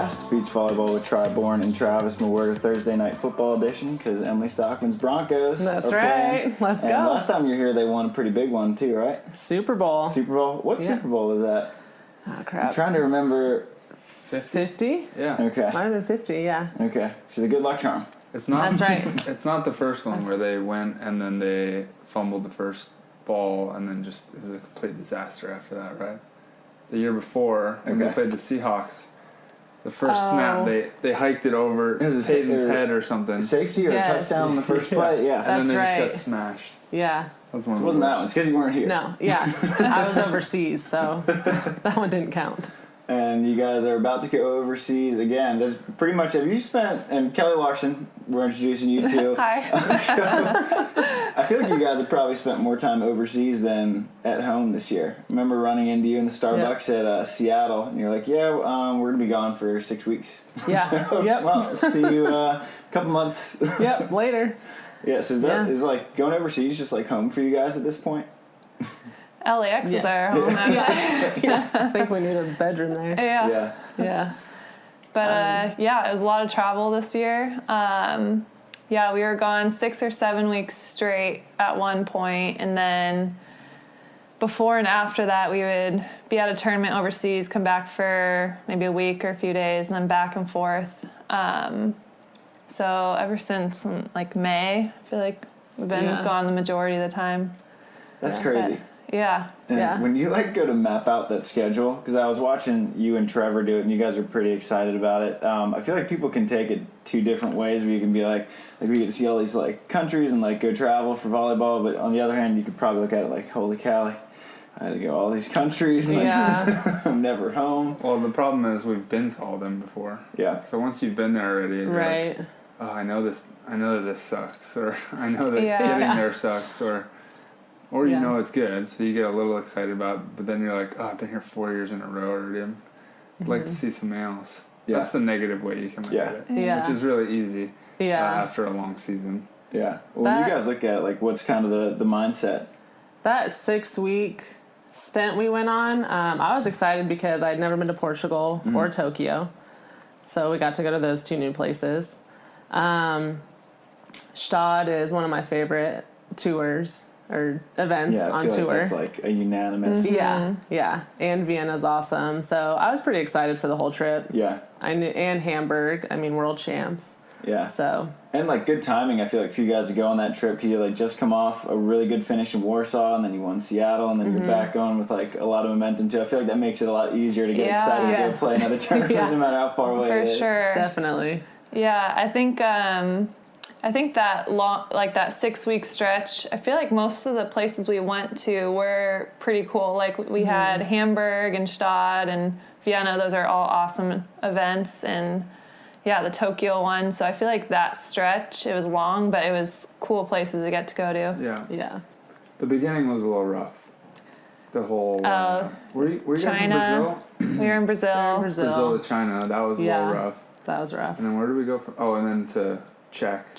SANDCAST, beach volleyball with Bourne and Travis Mewhirter Thursday night football edition because Emily Stockman's Broncos. That's right. Playing. Let's and go. Last time you were here, they won a pretty big one too, right? Super Bowl. Super Bowl? What Super Bowl was that? Oh, crap. I'm trying to remember. 50? Yeah. Okay. Might have been 50, yeah. Okay. She's a good luck charm. It's not. That's right. It's not the first one where they went and then they fumbled the first ball and then just it was a complete disaster after that, right? The year before, when they played the Seahawks, the first snap, they hiked it over Peyton's head or something. Safety or a touchdown in the first play? Yeah. And then they right. just got smashed. Yeah. That's one So of it wasn't that one. It's because you weren't here. No, yeah. I was overseas, so that one didn't count. And you guys are about to go overseas again. There's pretty much, have you spent, and Kelley Larsen, we're introducing you to. Hi. I feel like you guys have probably spent more time overseas than at home this year. I remember running into you in the Starbucks at Seattle, and you're like, yeah, we're going to be gone for 6 weeks. Yeah, So, yep. Well, see you a couple months. Yep, later. Yeah, so is like going overseas just like home for you guys at this point? LAX Yes. is our home. Yeah, I think we need a bedroom there. Yeah. Yeah. But it was a lot of travel this year. We were gone 6 or 7 weeks straight at one point, and then before and after that we would be at a tournament overseas, come back for maybe a week or a few days, and then back and forth. So ever since like May, I feel like we've been gone the majority of the time. That's crazy. Yeah. And when you go to map out that schedule, because I was watching you and Trevor do it, and you guys were pretty excited about it. I feel like people can take it two different ways. Where you can be like we get to see all these countries and go travel for volleyball, but on the other hand, you could probably look at it like, holy cow, I had to go all these countries. And, I'm never home. Well, the problem is we've been to all of them before. Yeah. So once you've been there already, you're right. like, oh, I know this. I know that this sucks, or I know that getting there sucks, or you know it's good, so you get a little excited about it, but then you're like, oh, I've been here 4 years in a row already. I'd like to see something else. Yeah. That's the negative way you can look at it, Yeah. which is really easy after a long season. Yeah. Well, when you guys look at it, what's kind of the mindset? That 6-week stint we went on, I was excited because I'd never been to Portugal or Tokyo, so we got to go to those two new places. Stad is one of my favorite tours or events on tour. Like that's a unanimous. Yeah. And Vienna's awesome. So I was pretty excited for the whole trip. Yeah. And Hamburg. I mean, world champs. Yeah. So. And good timing, I feel like, for you guys to go on that trip, because you just come off a really good finish in Warsaw, and then you won Seattle, and then you're back going with a lot of momentum too. I feel like that makes it a lot easier to get excited to go play another tournament, no matter how far away it is. For sure. Definitely. Yeah, I think that long, that 6-week stretch, I feel like most of the places we went to were pretty cool. We had Hamburg and Stad and Vienna. Those are all awesome events. And the Tokyo one. So I feel like that stretch, it was long, but it was cool places to get to go to. Yeah. Yeah. The beginning was a little rough. The whole... were you guys in China. Brazil? We were in Brazil. Brazil to China. That was a little rough. That was rough. And then where did we go from? Oh, and then to Czech.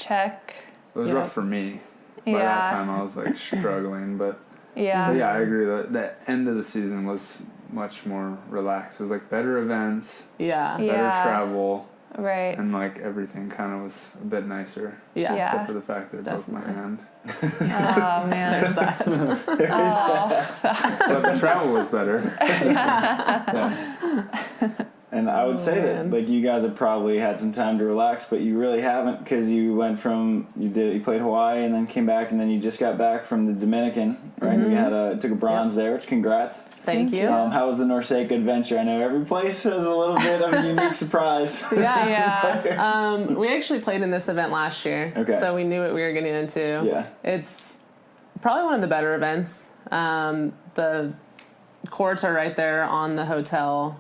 It was rough for me. By that time, I was struggling, but I agree that the end of the season was much more relaxed. It was better events, better travel, right, and everything kind of was a bit nicer. Yeah, except for the fact that it broke my hand. Oh man, there's that. But the travel was better. And I would say that you guys have probably had some time to relax, but you really haven't, because you went from you played Hawaii and then came back, and then you just got back from the Dominican, right? You took a bronze there, which congrats. Thank you. How was the NORCECA adventure? I know every place has a little bit of a unique surprise. Yeah. We actually played in this event last year, so we knew what we were getting into. Yeah. It's probably one of the better events. The courts are right there on the hotel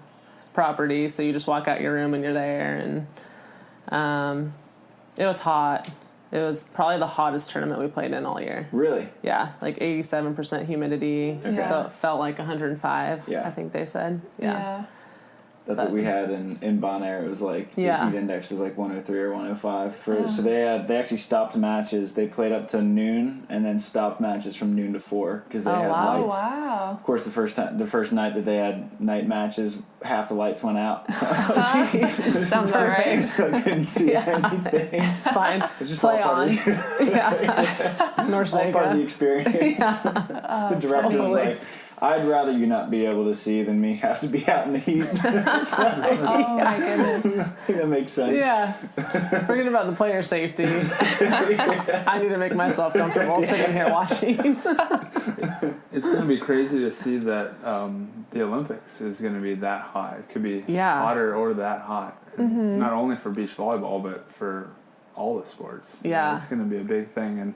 property, so you just walk out your room and you're there, and it was hot. It was probably the hottest tournament we played in all year. Really? Yeah, 87% humidity, so it felt like 105, I think they said. Yeah. That's what we had in Bonaire. It was like the heat index was like 103 or 105. So they actually stopped matches. They played up to noon and then stopped matches from noon to 4 because they had lights. Wow. Of course, the first night that they had night matches, half the lights went out. So sounds about right. So I couldn't see anything. It's fine. It's just play all part on. of NORCECA. all part of the experience. The director was like, I'd rather you not be able to see than me have to be out in the heat. Oh my goodness. That makes sense. Yeah. Forget about the player safety. I need to make myself comfortable sitting here watching. It's going to be crazy to see that the Olympics is going to be that hot. It could be hotter or that hot. Mm-hmm. Not only for beach volleyball, but for all the sports. Yeah. It's going to be a big thing. And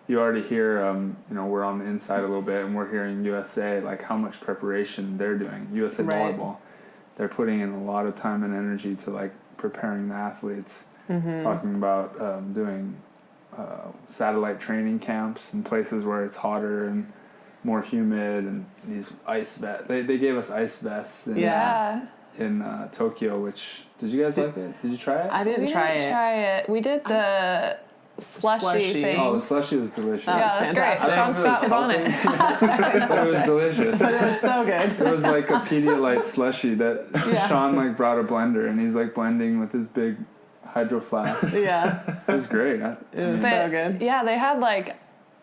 you already hear, we're on the inside a little bit, and we're hearing USA, like how much preparation they're doing. USA Volleyball, they're putting in a lot of time and energy to like preparing the athletes. Mm-hmm. Talking about doing satellite training camps in places where it's hotter and more humid, and these ice vests. They gave us ice vests. In Tokyo, which did you guys like it? Did you try it? I didn't try it. We did the slushy thing. Oh, the slushy was delicious. Yeah, that's fantastic. great. Sean Scott was on it. But it was delicious. But it was so good. It was like a Pedialyte slushy that Sean like brought a blender, and he's like blending with his big hydro flask. Yeah. It was great. It was so good. Yeah, they had like,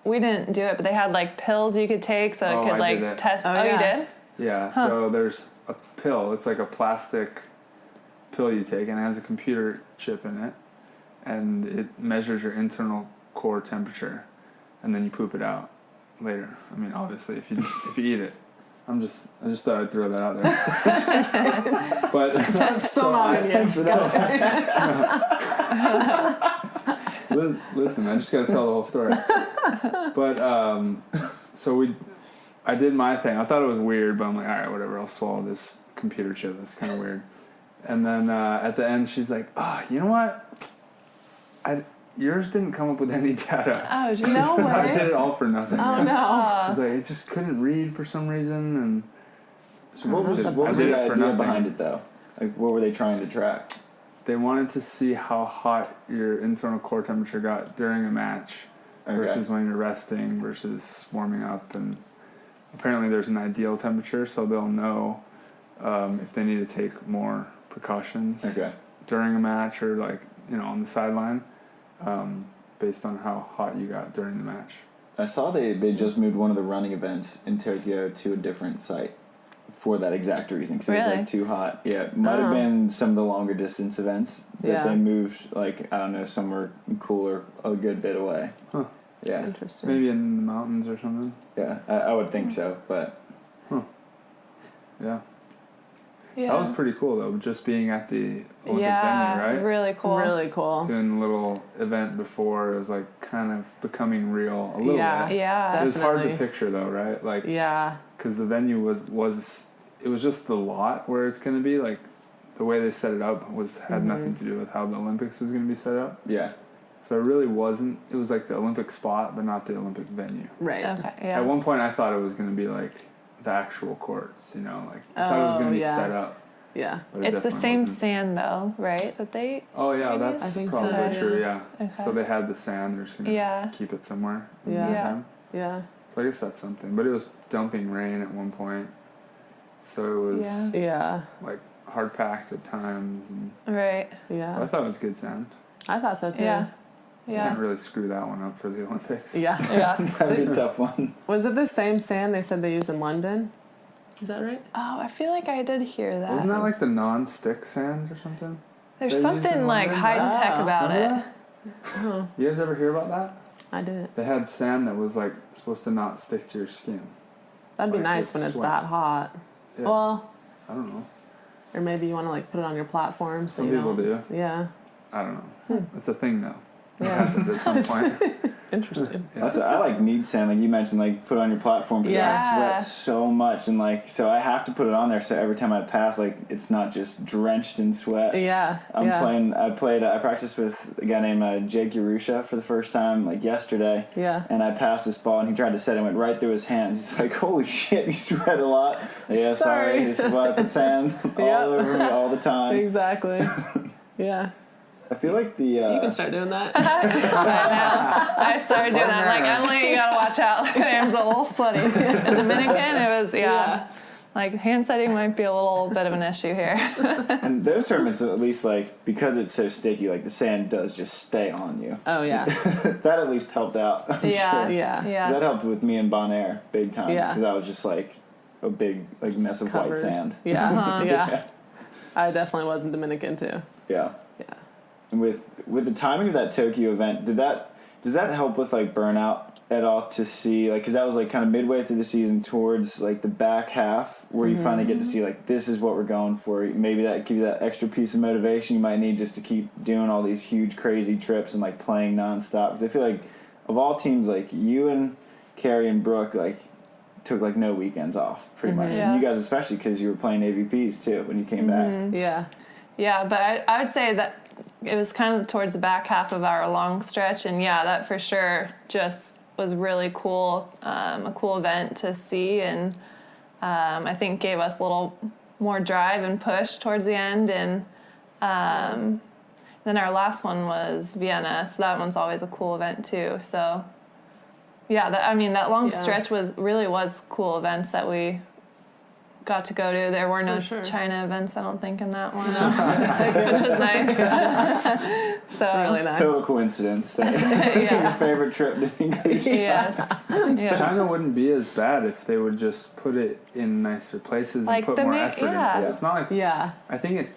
we didn't do it, but they had like pills you could take so it could like test. Oh, you did? Yeah, so there's a pill. It's like a plastic pill you take, and it has a computer chip in it, and it measures your internal core temperature, and then you poop it out later. I mean, obviously, if you eat it. I just thought I'd throw that out there. But that's still not in yet. Listen, I just got to tell the whole story. But I did my thing. I thought it was weird, but I'm like, all right, whatever. I'll swallow this computer chip. That's kind of weird. And then at the end, she's like, you know what? Yours didn't come up with any data. Oh, no way. I did it all for nothing. Oh, no. I was like, it just couldn't read for some reason. And so what was the idea behind it, though? Like, what were they trying to track? They wanted to see how hot your internal core temperature got during a match versus when you're resting versus warming up. And apparently there's an ideal temperature, so they'll know if they need to take more precautions during a match or, like, on the sideline. Based on how hot you got during the match. I saw they just moved one of the running events in Tokyo to a different site for that exact reason, because it was like too hot. Yeah, it might have been some of the longer distance events that they moved, like, I don't know, somewhere cooler a good bit away. Huh. Yeah. Interesting. Maybe in the mountains or something. Yeah, I would think so, but... Yeah. That was pretty cool, though, just being at the Olympic venue, right? Really cool. Really cool. Doing a little event before, it was like kind of becoming real a little bit. Yeah, It was hard to picture, though, right? Like, because the venue was it was just the lot where it's going to be. Like, the way they set it up had nothing to do with how the Olympics was going to be set up. Yeah. So it really wasn't. It was like the Olympic spot, but not the Olympic venue. Right. Okay. Yeah. At one point, I thought it was going to be like the actual courts, like I thought it was going to be set up. Yeah. It's the same sand, though, right? That they. Oh yeah, that's probably true. Yeah. Okay. So they had the sand. They're just gonna keep it somewhere. Yeah. So I guess that's something. But it was dumping rain at one point, so it was like hard packed at times. And right. Yeah. I thought it was good sand. I thought so too. Yeah. You can't really screw that one up for the Olympics. Yeah. That'd be a tough one. Was it the same sand they said they used in London? Is that right? Oh, I feel like I did hear that. Wasn't that like the non-stick sand or something? There's something like high tech about it. Oh. You guys ever hear about that? I didn't. They had sand that was like supposed to not stick to your skin. That'd be nice when it's that hot. Yeah. Well, I don't know. Or maybe you want to like put it on your platform. So Some people do. Yeah. I don't know. It's a thing though. At some point. Interesting. Yeah. I like need sand, like you mentioned, like put on your platform because I sweat so much, and like so I have to put it on there so every time I pass, like it's not just drenched in sweat. Yeah. I practiced with a guy named Jake Urusha for the first time like yesterday. Yeah. And I passed this ball and he tried to set it, went right through his hands. He's like, "Holy shit, you sweat a lot." Yeah, sorry. This is why I put sand all over me all the time. Exactly. Yeah. I feel like you can start doing that. I know. I started doing that. I'm like, Emily, you gotta watch out. My hands a little sweaty. In Dominican, it was like hand setting might be a little bit of an issue here. And those tournaments, at least, like because it's so sticky, like the sand does just stay on you. Oh yeah. That at least helped out. I'm sure. Yeah. That helped with me in Bonaire big time. Yeah. Because I was just like a big like mess of white sand. Yeah. Yeah. I definitely was in Dominican too. Yeah. Yeah. And with the timing of that Tokyo event, does that help with like burnout at all to see, like, because that was like kind of midway through the season towards like the back half where you finally get to see like this is what we're going for. Maybe that give you that extra piece of motivation you might need just to keep doing all these huge crazy trips and like playing nonstop. Because I feel like of all teams, like you and Carrie and Brooke like took like no weekends off pretty much. Yeah. And you guys especially because you were playing AVPs too when you came back. Yeah, but I would say that it was kind of towards the back half of our long stretch, and that for sure just was really cool, a cool event to see, and I think gave us a little more drive and push towards the end, and then our last one was Vienna, so that one's always a cool event too. So that long stretch was cool events that we got to go to. There were no China events, I don't think, in that one, which was nice. So really nice. Total coincidence. Your favorite trip to English. Yes. China wouldn't be as bad if they would just put it in nicer places like and put more effort into it. It's not like I think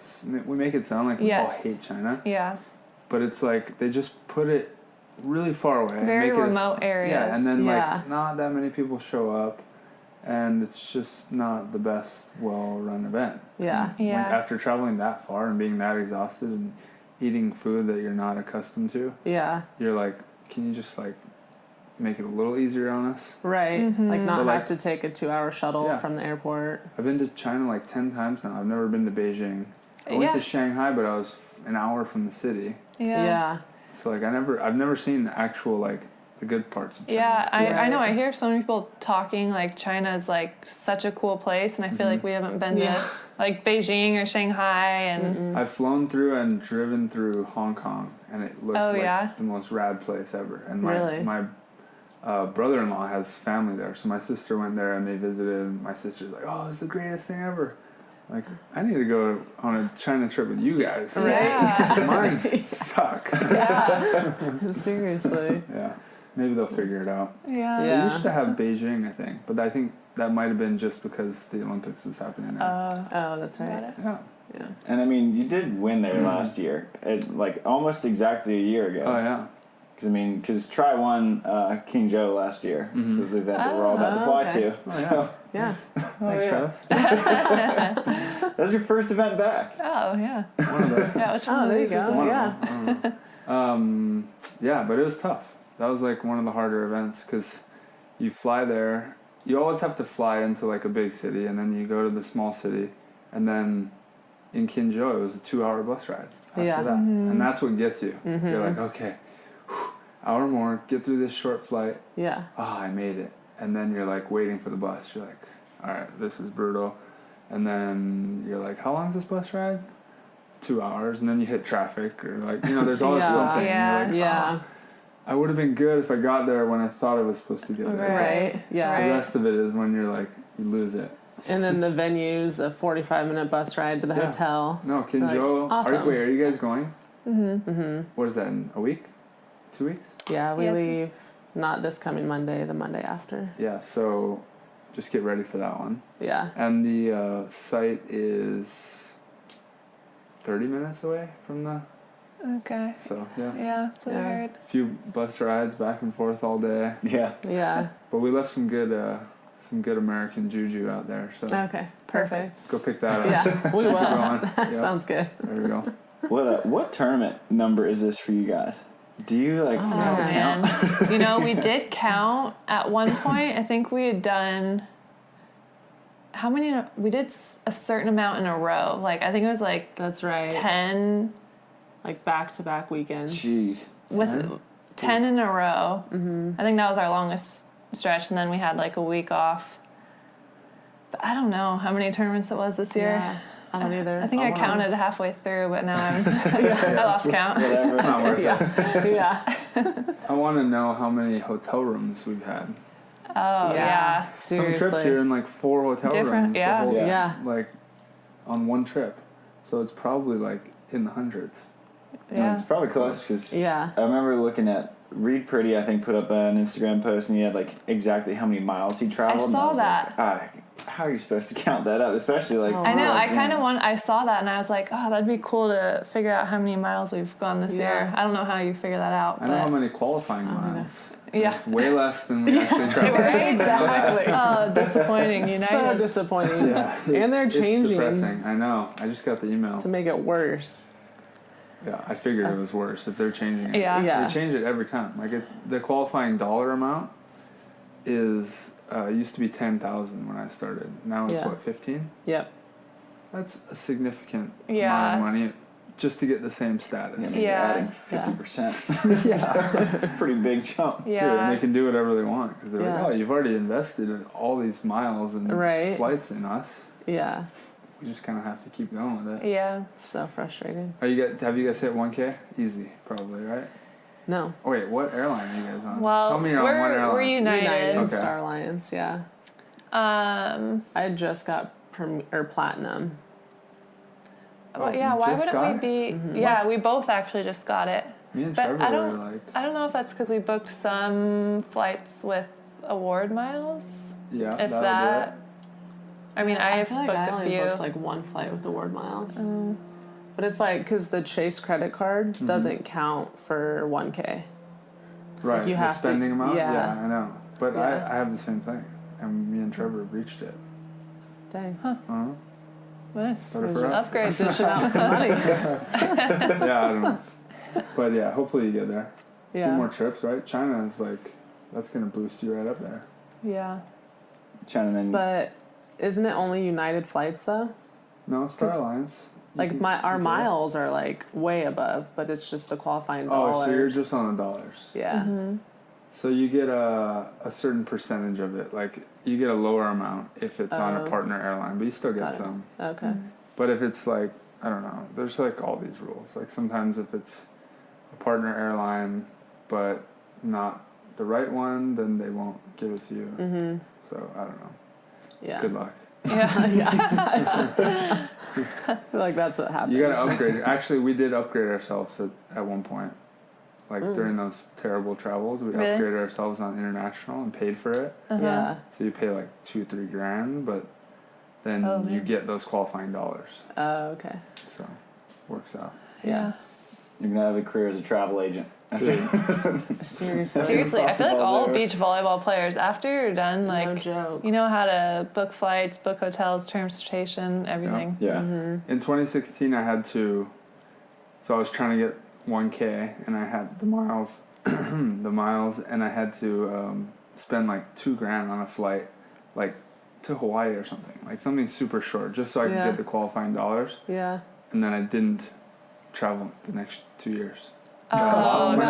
we make it sound like we all hate China. Yeah. But it's like they just put it really far away. Very remote areas. Yeah, and then like not that many people show up. And it's just not the best well-run event. Yeah. Like after traveling that far and being that exhausted and eating food that you're not accustomed to, you're like, can you just like make it a little easier on us? Right. Like not have to take a 2-hour shuttle from the airport. I've been to China like 10 times now. I've never been to Beijing. I went to Shanghai, but I was an hour from the city. Yeah. So like I've never seen the actual like the good parts of China. Yeah, I know. I hear so many people talking like China is like such a cool place, and I feel like we haven't been to like Beijing or Shanghai. And I've flown through and driven through Hong Kong, and it looked like the most rad place ever. And my brother-in-law has family there, so my sister went there and they visited. And my sister's like, "Oh, it's the greatest thing ever." Like, I need to go on a China trip with you guys. Right. Mine suck. Seriously. Yeah. Maybe they'll figure it out. Yeah. They used to have Beijing, I think, but I think that might have been just because the Olympics was happening there. Oh, that's right. Yeah. And I mean, you did win there last year, like almost exactly a year ago. Oh yeah. Because Tri won Qingzhou last year, so the event that we're all about to fly to. Oh, yeah. Thanks, Travis. That was your first event back. Oh yeah. One of those. Yeah. There you go. Yeah, but it was tough. That was like one of the harder events because you fly there. You always have to fly into like a big city, and then you go to the small city, and then in Qingzhou it was a 2-hour bus ride after that, and that's what gets you. You're like, okay, hour more, get through this short flight. Yeah. I made it, and then you're like waiting for the bus. You're like, all right, this is brutal, and then you're like, how long is this bus ride? 2 hours, and then you hit traffic, or like there's always something. Yeah. You're like, I would have been good if I got there when I thought I was supposed to get there. Right. Yeah. The rest of it is when you're like, you lose it. And then the venue's a 45-minute bus ride to the hotel. No, Qingzhou. Like, awesome. Are you guys going? What is that, in a week? 2 weeks? Yeah, we leave not this coming Monday, the Monday after. Yeah, so just get ready for that one. Yeah. And the site is 30 minutes away from the... Okay. So, yeah. Yeah, so weird. A few bus rides back and forth all day. Yeah. Yeah. But we left some good American juju out there. So Okay, perfect. go pick that up. Yeah, we will. That Sounds good. There we go. What tournament number is this for you guys? Do you have a count? You know, we did count at one point. I think we had done how many? We did a certain amount in a row. Like I think it was like that's right 10, like back-to-back weekends. Jeez, with 10 in a row. Mm-hmm. I think that was our longest stretch, and then we had like a week off. But I don't know how many tournaments it was this year. Yeah. I don't either. I think I counted halfway through, but now I lost count. Whatever. It's not worth it. Yeah. I want to know how many hotel rooms we've had. Oh, yeah. Seriously. Some trips you're in like 4 hotel rooms. Yeah. Like on one trip. So it's probably like in the hundreds. Yeah. It's probably close because I remember looking at Reed Pretty, I think, put up an Instagram post and he had like exactly how many miles he traveled. I saw that. Like, how are you supposed to count that up? Especially like I know. I kind of I saw that and I was like, oh, that'd be cool to figure out how many miles we've gone this year. I don't know how you figure that out. I know how many qualifying miles. Yeah. It's way less than we actually traveled. Right? Exactly. Oh, disappointing. United. So disappointing. Yeah. And they're changing. It's depressing. I know. I just got the email. To make it worse. Yeah, I figured it was worse if they're changing it. Yeah. They change it every time. Like the qualifying dollar amount is used to be 10,000 when I started. Now it's what, 15? Yep. That's a significant amount of money just to get the same status. Adding 50%. It's a pretty big jump. Yeah. Dude, and they can do whatever they want because they're like, oh, you've already invested in all these miles and flights in us. Yeah. We just kind of have to keep going with it. Yeah. So frustrating. Have you guys hit 1K? Easy, probably, right? No. Oh, wait, what airline are you guys on? Well, tell me you're on what airline. We're United. Okay. Star Alliance, yeah. I just got platinum. Well, why wouldn't we be? Mm-hmm. Yeah, we both actually just got it. Me and but Trevor were like... I don't know if that's because we booked some flights with award miles. Yeah, if that. I mean, I've feel like booked I a only few. booked like one flight with award miles. But it's like, because the Chase credit card doesn't count for 1K. Right, like you the spending amount? Yeah, I know. But I have the same thing. And me and Trevor reached it. Dang. Huh. Uh-huh. Nice. Better for us. Upgrade. Dishing out some money. Yeah, I don't know. But yeah, hopefully you get there. A few more trips, right? China is like, that's going to boost you right up there. Yeah. China then... But isn't it only United flights though? No, Star Alliance. Like our miles are like way above, but it's just the qualifying dollars. Oh, so you're just on the dollars. Yeah. Mm-hmm. So you get a certain percentage of it. Like you get a lower amount if it's on a partner airline, but you still get some. Okay. Mm-hmm. But if it's like, I don't know, there's like all these rules. Like sometimes if it's a partner airline, but not the right one, then they won't give it to you. Mm-hmm. So I don't know. Yeah. Good luck. Yeah. I feel like that's what happens. You gotta upgrade. Actually, we did upgrade ourselves at one point. Like during those terrible travels, we upgraded ourselves on international and paid for it. Uh-huh. Yeah. So you pay like $2-3 grand, but then you get those qualifying dollars. Oh, okay. So works out. Yeah. You're gonna have a career as a travel agent. Seriously, I feel like all beach volleyball players, after you're done, like, no joke. you know how to book flights, book hotels, transportation, everything. Yeah. Mm-hmm. In 2016, I had to. So I was trying to get 1K, and I had the miles, and I had to spend like $2 grand on a flight, like to Hawaii or something, like something super short, just so I could get the qualifying dollars. Yeah. And then I didn't travel the next 2 years. Oh, dang.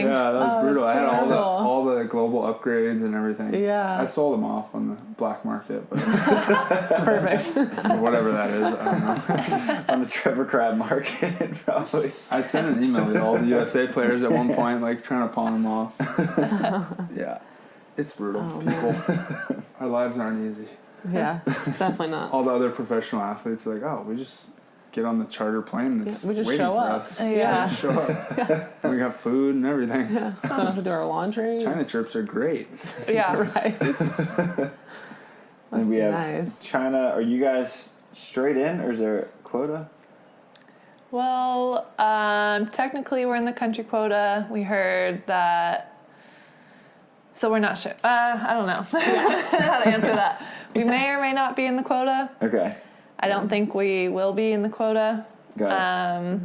Yeah, that was brutal. I had terrible. all the global upgrades and everything. Yeah. I sold them off on the black market, but Perfect. or whatever that is, I don't know. On the Trevor Crab market, probably. I sent an email to all the USA players at one point, like trying to pawn them off. Yeah, it's brutal. People, our lives aren't easy. Yeah, definitely not. All the other professional athletes are like, oh, we just get on the charter plane that's we just waiting show for up. us. Yeah. Just show up. We got food and everything. Yeah. Don't have to do our laundry. China trips are great. Yeah, right. And we have nice. China. Are you guys straight in, or is there a quota? Well, technically we're in the country quota. We heard that, so we're not sure. I don't know how to answer that. We may or may not be in the quota. Okay. I don't think we will be in the quota. Got it.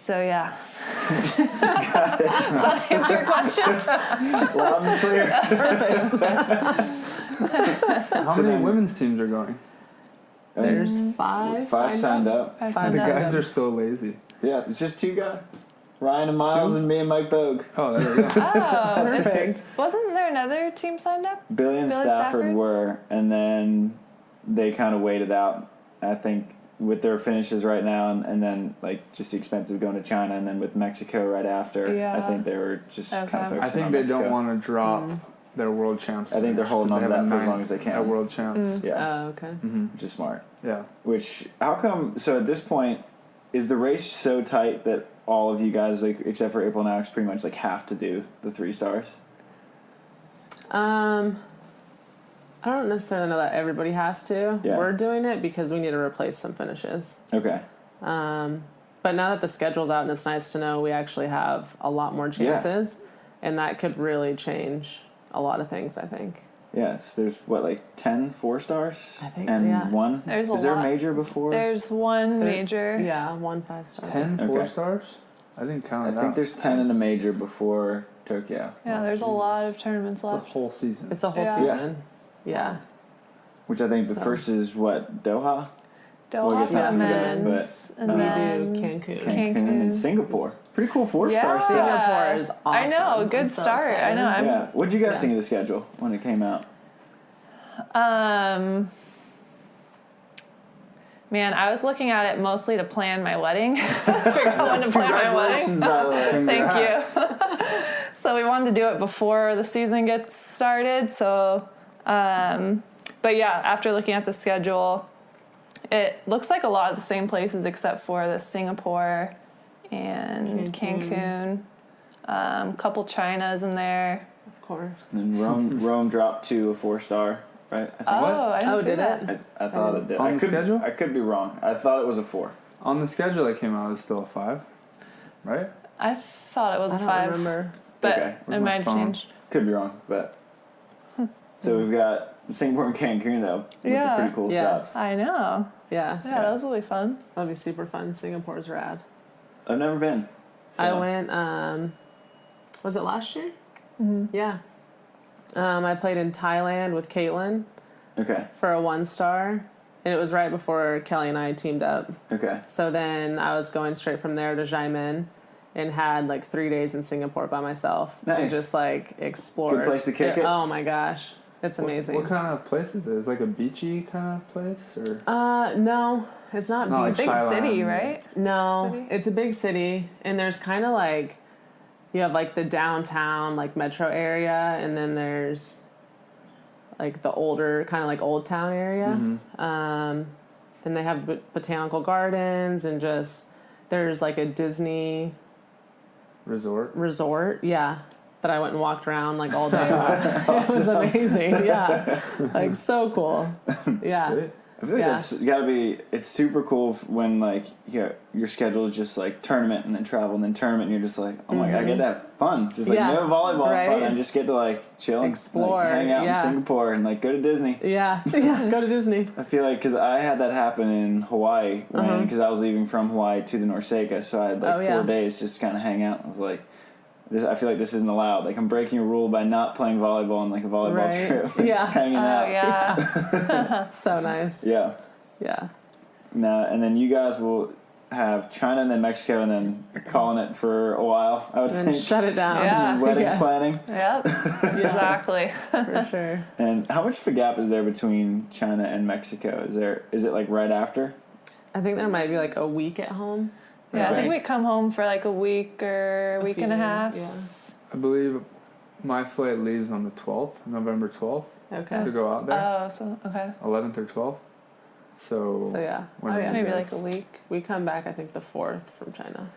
So yeah. Does that answer your question? Loud and clear. How many women's teams are going? There's 5 signed up. The guys are so lazy. Yeah, it's just 2 guys. Ryan and Miles and me and Mike Bogue. Oh, there we go. Oh, Perfect. Wasn't there another team signed up? Billy and Stafford were, and then they kind of waited out, I think, with their finishes right now, and then like just the expense of going to China, and then with Mexico right after. Yeah. I think they were just kind of focusing I think on they Mexico. don't want to drop their world champs. I think they're holding on to that for as long as they can. At world champs. Yeah. Oh, okay. Which is smart. Yeah. Which, how come, so at this point, is the race so tight that all of you guys, like except for April and Alex, pretty much like have to do the 3 stars? I don't necessarily know that everybody has to. Yeah. We're doing it because we need to replace some finishes. Okay. But now that the schedule's out, and it's nice to know we actually have a lot more chances, and that could really change a lot of things, I think. Yes, there's what, like 10 4 stars? I think, and yeah. 1? There's a Is there a lot. major before? There's one major. Yeah, 1 5-star. 10 Okay. 4 stars? I didn't count it I think out. there's 10 in a major before Tokyo. Yeah, there's a lot of tournaments It's a left. whole season. It's a whole season. Yeah. Which I think the So. first is what, Doha? Doha Well, I guess for not the for you guys, men's, but, and We then do Cancun. Cancun and Singapore. Pretty cool 4 stars. Yeah. Singapore is awesome. I know, good I'm so start. I excited. know. Yeah. What did you guys think of the schedule when it came out? Man, I was looking at it mostly to plan my wedding. Figure out when to plan my wedding. Congratulations, by the way. Thank you. So we wanted to do it before the season gets started. So, but yeah, after looking at the schedule, it looks like a lot of the same places except for the Singapore and Cancun. Couple Chinas in there. Of course. And Rome dropped to a 4-star, right? I think. I didn't see did that. it? I thought it did. On the schedule? I could be wrong. I thought it was a 4. On the schedule that came out, it was still a 5, right? I thought it was I a don't 5, remember. but Okay. it might have changed. Could be wrong, but. So we've got Singapore and Cancun, though, which Yeah. are pretty cool Yeah. stops. I know. Yeah. Yeah, that was really fun. That'll be super fun. Singapore's rad. I've never been. I So- went, was it last year? Mm-hmm. Yeah. I played in Thailand with Caitlin Okay. for a 1-star, and it was right before Kelley and I teamed up. Okay. So then I was going straight from there to Xiamen and had like 3 days in Singapore by myself. Nice. And just like explored. Good place to kick it? Oh my gosh. It's amazing. What kind of place is it? Is it like a beachy kind of place? Or No, it's not. Not It's a like big Thailand. city, right? No, City? it's a big city, and there's kind of like, you have like the downtown, like metro area, and then there's like the older, kind of like old town area. And they have botanical gardens, and just, there's like a Disney resort, yeah, that I went and walked around like all day. It was amazing, yeah, like so cool, yeah. Sweet. I feel like that's gotta be. It's super cool when like your schedule is just like tournament and then travel and then tournament, and you're just like, oh my god, I get to have fun, just like no volleyball fun, and just get to like chill, and explore, like, hang out in Singapore, and like go to Disney. Yeah, go to Disney. I feel like because I had that happen in Hawaii because I was leaving from Hawaii to the NORCECA, so I had like 4 days just kind of hang out. I was like, I feel like this isn't allowed. Like I'm breaking a rule by not playing volleyball on like a volleyball trip. Like, just hanging out. Yeah. So nice. Yeah. Yeah. Now and then you guys will have China and then Mexico and then calling it for a while. I would And think. shut it down. Yeah. Just wedding planning. Yep. Exactly. For sure. And how much of a gap is there between China and Mexico? Is it like right after? I think there might be like a week at home. Yeah, I think Right. we come home for like a week or a week and a half. Yeah. I believe my flight leaves on the 12th, November 12th, Okay. to go out there. Oh, so okay. 11th or 12th. So So yeah. when Oh yeah. Maybe like a week. We come back I think the 4th from China.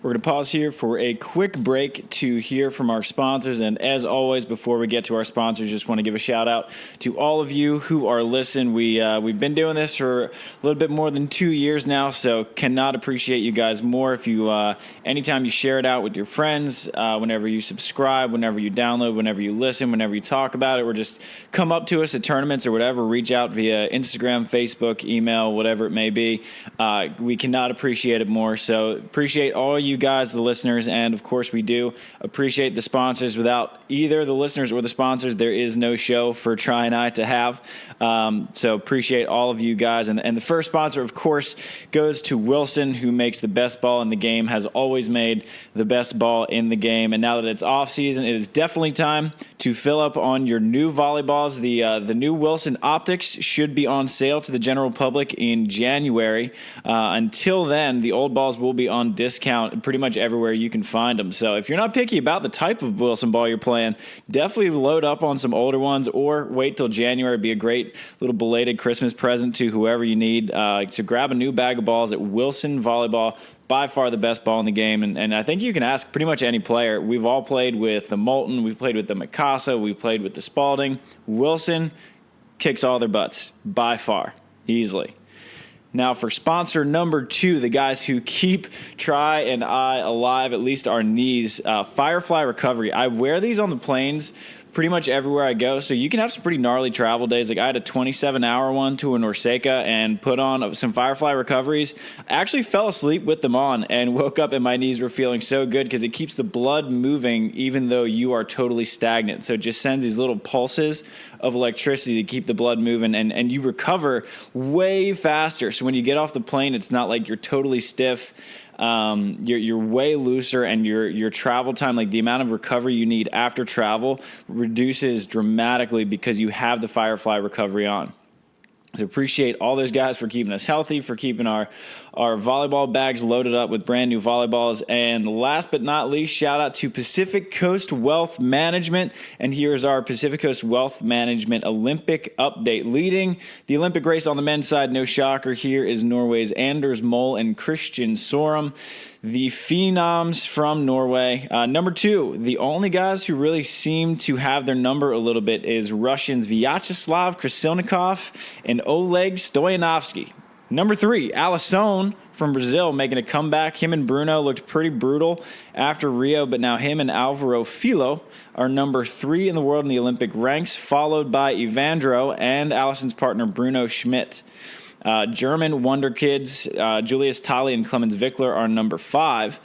We're going to pause here for a quick break to hear from our sponsors. And as always, before we get to our sponsors, just want to give a shout out to all of you who are listening. We've been doing this for a little bit more than 2 years now, so cannot appreciate you guys more. If you, anytime you share it out with your friends, whenever you subscribe, whenever you download, whenever you listen, whenever you talk about it, or just come up to us at tournaments or whatever, reach out via Instagram, Facebook, email, whatever it may be. We cannot appreciate it more. So appreciate all you guys, the listeners, and of course we do appreciate the sponsors. Without either the listeners or the sponsors, there is no show for Tri and I to have. So appreciate all of you guys. And the first sponsor, of course, goes to Wilson, who makes the best ball in the game, has always made the best ball in the game. And now that it's off season, it is definitely time to fill up on your new volleyballs. The new Wilson optics should be on sale to the general public in January. Until then, the old balls will be on discount pretty much everywhere you can find them. So if you're not picky about the type of Wilson ball you're playing, definitely load up on some older ones or wait till January. It'd be a great little belated Christmas present to whoever you need. So grab a new bag of balls at Wilson Volleyball. By far the best ball in the game, and I think you can ask pretty much any player. We've all played with the Moulton, we've played with the Mikasa, we've played with the Spalding. Wilson kicks all their butts, by far, easily. Now for sponsor number 2, the guys who keep Tri and I alive, at least our knees, Firefly Recovery. I wear these on the planes pretty much everywhere I go, so you can have some pretty gnarly travel days. Like I had a 27-hour one to a NORCECA and put on some Firefly Recoveries. I actually fell asleep with them on and woke up and my knees were feeling so good because it keeps the blood moving even though you are totally stagnant. So it just sends these little pulses of electricity to keep the blood moving, and you recover way faster. So when you get off the plane, it's not like you're totally stiff. You're way looser, and your travel time, like the amount of recovery you need after travel, reduces dramatically because you have the Firefly Recovery on. So appreciate all those guys for keeping us healthy, for keeping our volleyball bags loaded up with brand new volleyballs. And last but not least, shout out to Pacific Coast Wealth Management. And here's our Pacific Coast Wealth Management Olympic update. Leading the Olympic race on the men's side, no shocker here, is Norway's Anders Mole and Christian Sorum, the phenoms from Norway. Number 2, the only guys who really seem to have their number a little bit is Russians Vyacheslav Krasilnikov and Oleg Stoyanovsky. Number 3, Alisson from Brazil making a comeback. Him and Bruno looked pretty brutal after Rio, but now him and Alvaro Filo are number 3 in the world in the Olympic ranks, followed by Evandro and Alisson's partner Bruno Schmidt. German Wonder Kids, Julius Tali and Clemens Wickler are number 5.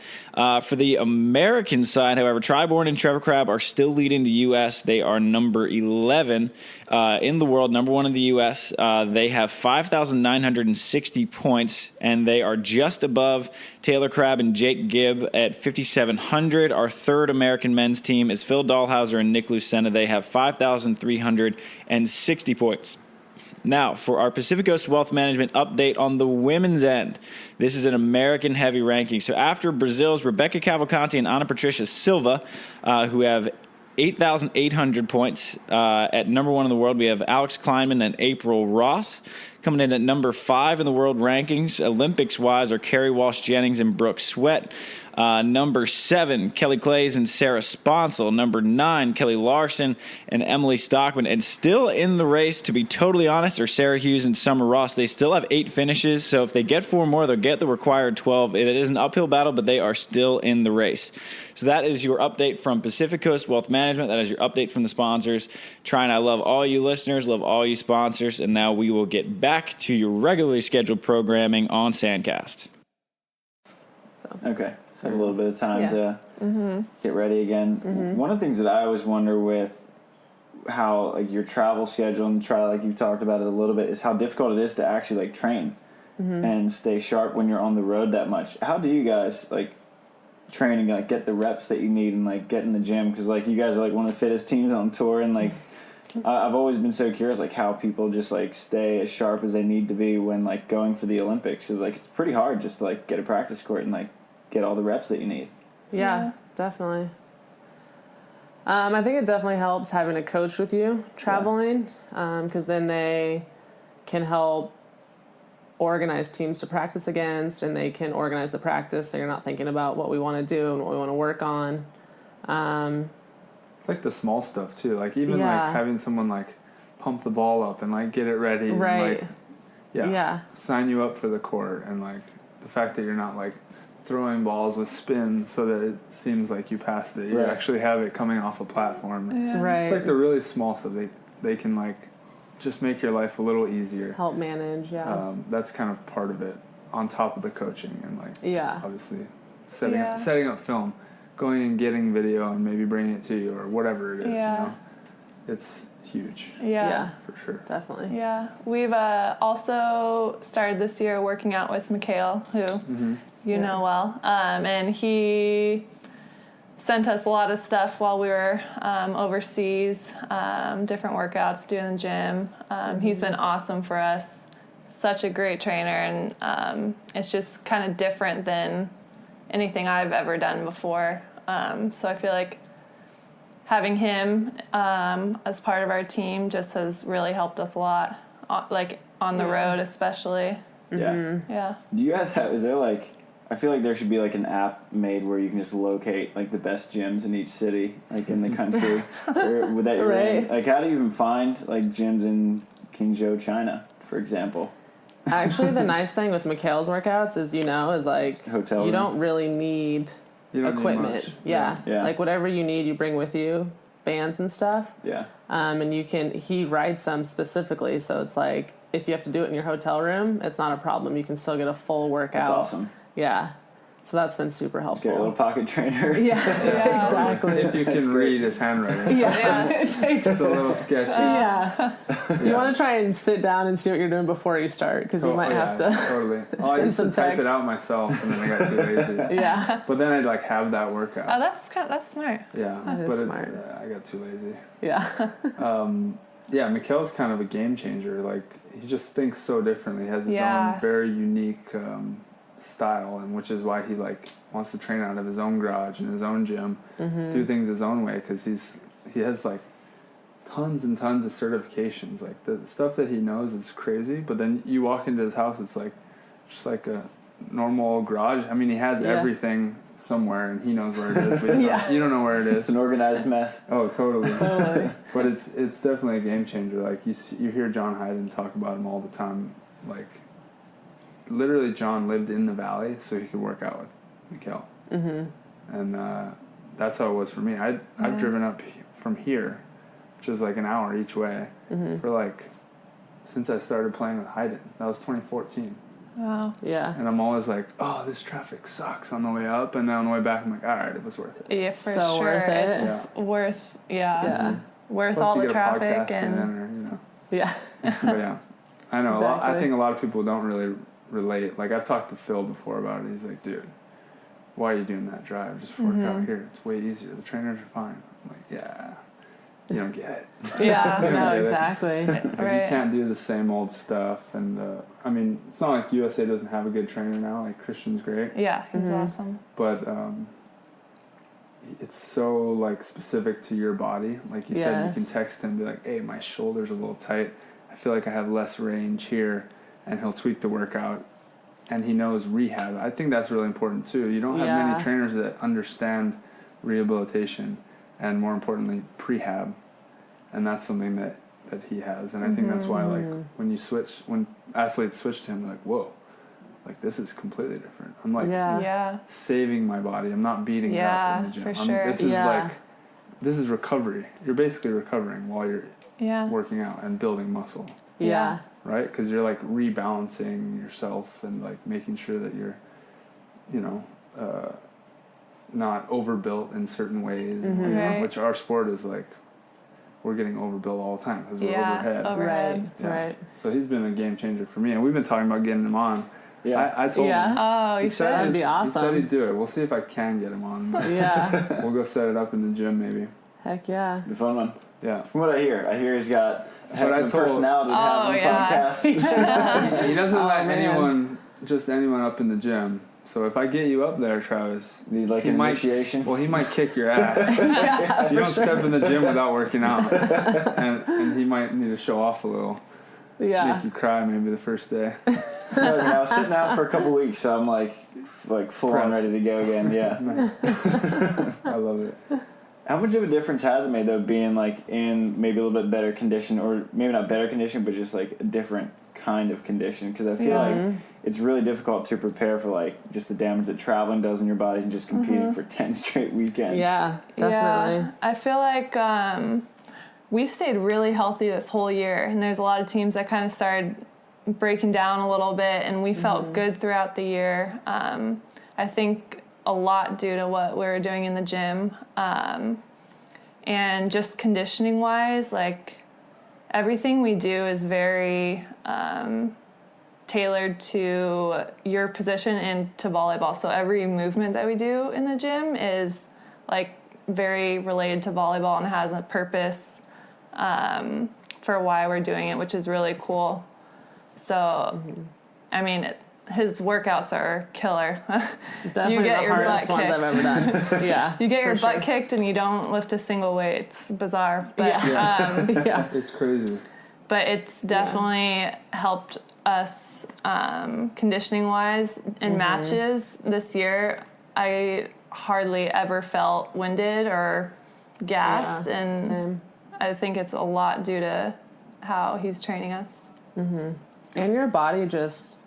For the American side, however, Bourne and Trevor Crabb are still leading the U.S. They are number 11 in the world, number 1 in the U.S. They have 5,960 points, and they are just above Taylor Crabb and Jake Gibb at 5,700. Our third American men's team is Phil Dahlhauser and Nick Lucena. They have 5,360 points. Now, for our Pacific Coast Wealth Management update on the women's end. This is an American heavy ranking. So after Brazil's Rebecca Cavalcanti and Ana Patricia Silva, who have 8,800 points, at number 1 in the world, we have Alex Kleinman and April Ross. Coming in at number 5 in the world rankings, Olympics-wise, are Carrie Walsh-Jennings and Brooke Sweat. Number 7, Kelly Clays and Sarah Sponsel. Number 9, Kelley Larsen and Emily Stockman. And still in the race, to be totally honest, are Sarah Hughes and Summer Ross. They still have 8 finishes, so if they get 4 more, they'll get the required 12. It is an uphill battle, but they are still in the race. So that is your update from Pacific Coast Wealth Management. That is your update from the sponsors. Trying, I love all you listeners, love all you sponsors, and now we will get back to your regularly scheduled programming on SANDCAST. Okay. So a little bit of time to get ready again. One of the things that I always wonder with how like your travel schedule and like you talked about it a little bit is how difficult it is to actually like train and stay sharp when you're on the road that much. How do you guys like train and like get the reps that you need and like get in the gym? Because like you guys are like one of the fittest teams on tour, and like I've always been so curious like how people just like stay as sharp as they need to be when like going for the Olympics. Because like it's pretty hard just to like get a practice court and like get all the reps that you need. Yeah. Definitely. I think it definitely helps having a coach with you traveling, because then they can help organized teams to practice against, and they can organize the practice so you're not thinking about what we want to do and what we want to work on. It's like the small stuff too, like even like having someone like pump the ball up and like get it ready, right? And, like, sign you up for the court, and like the fact that you're not like throwing balls with spin so that it seems like you passed it. You actually have it coming off a platform. Yeah. Right. It's like the really small stuff. They can like just make your life a little easier. Help manage, that's kind of part of it, on top of the coaching and like obviously setting up film, going and getting video and maybe bringing it to you or whatever it is. You know, it's huge. Yeah, for sure. Definitely. Yeah, we've also started this year working out with Mikhail, who you know well, and he sent us a lot of stuff while we were overseas, different workouts, doing the gym. He's been awesome for us, such a great trainer, and it's just kind of different than anything I've ever done before. So I feel like having him as part of our team just has really helped us a lot, like on the road especially. Yeah. Do you guys is there like, I feel like there should be like an app made where you can just locate like the best gyms in each city, like in the country, or that you're in. Like, how do you even find like gyms in Qingzhou, China, for example? Actually, the nice thing with Mikhail's workouts is, is like hotel you don't really need equipment. Like whatever you need, you bring with you, bands and stuff. Yeah. And he writes them specifically, so it's like if you have to do it in your hotel room, it's not a problem. You can still get a full workout. That's awesome. Yeah. So that's been super helpful. Get a little pocket trainer. Yeah, exactly. If you can read his handwriting. It's a little sketchy. You want to try and sit down and see what you're doing before you start, because you might have to I used to type it out myself, and then I got too lazy. But then I'd like have that workout. Oh, that's smart. Yeah. That is smart. I got too lazy. Yeah. Mikhail's kind of a game changer. Like, he just thinks so differently. He has his own very unique style, and which is why he like wants to train out of his own garage and his own gym, do things his own way, because he has like tons and tons of certifications. Like the stuff that he knows is crazy, but then you walk into his house, it's like just like a normal garage. I mean, he has everything somewhere, and he knows where it is, but you don't know where it is. It's an organized mess. Oh, totally. But it's definitely a game changer. Like you hear John Hyden talk about him all the time. Like, literally, John lived in the valley so he could work out with Mikhail. And that's how it was for me. I've driven up from here, which is like an hour each way, for like since I started playing with Hyden. That was 2014. Wow. Yeah. And I'm always like, oh, this traffic sucks on the way up, and then on the way back I'm like, all right, it was worth it. Yeah, for so sure. Worth it. It's worth worth Plus all you the get a traffic podcast and But yeah, I know. Exactly. I think a lot of people don't really relate. Like, I've talked to Phil before about it. He's like, dude, why are you doing that drive? Just work out here. It's way easier. The trainers are fine. I'm like, yeah, you don't get it. Exactly. Like, you can't do the same old stuff. And I mean, it's not like USA doesn't have a good trainer now. Like, Christian's great. Yeah, he's awesome. But it's so like specific to your body. Like you said, you can text him and be like, hey, my shoulder's a little tight. I feel like I have less range here. And he'll tweak the workout, and he knows rehab. I think that's really important too. You don't have many trainers that understand rehabilitation, and more importantly, prehab, and that's something that he has. And I think that's why, like, when athletes switch to him, they're like, whoa, like, this is completely different. I'm like saving my body. I'm not beating it up in the gym. For sure. This is recovery. You're basically recovering while you're working out and building muscle. Yeah. Right? Because you're like rebalancing yourself and like making sure that you're, not overbuilt in certain ways, which our sport is like, we're getting overbuilt all the time because we're overhead. Right. So he's been a game changer for me, and we've been talking about getting him on. I told him. Oh, you should. That'd be awesome. He said he'd do it. We'll see if I can get him on. We'll go set it up in the gym maybe. Heck yeah. Be a fun one. Yeah. From what I hear he's got a heck of a personality to have on the podcast. He doesn't let anyone up in the gym. So if I get you up there, Travis, need like an initiation. Well, he might kick your ass. You don't step in the gym without working out, and he might need to show off a little. Yeah. make you cry maybe the first day. I was sitting out for a couple weeks, so I'm like full on ready to go again. Yeah. I love it. How much of a difference has it made though, being like in maybe a little bit better condition, or maybe not better condition, but just like a different kind of condition? Because I feel like it's really difficult to prepare for like just the damage that traveling does in your bodies and just competing for 10 straight weekends. Yeah, definitely. Yeah, I feel like we stayed really healthy this whole year, and there's a lot of teams that kind of started breaking down a little bit, and we felt good throughout the year. I think a lot due to what we were doing in the gym, and just conditioning wise, like everything we do is very tailored to your position and to volleyball. So every movement that we do in the gym is like very related to volleyball and has a purpose for why we're doing it, which is really cool. So, I mean, his workouts are killer. Definitely you get the your hardest butt ones kicked. I've ever done. Yeah. You get your butt kicked and you don't lift a single weight. It's bizarre. But, yeah. It's crazy. But it's definitely helped us conditioning-wise in matches this year. I hardly ever felt winded or gassed, and same. I think it's a lot due to how he's training us. And your body just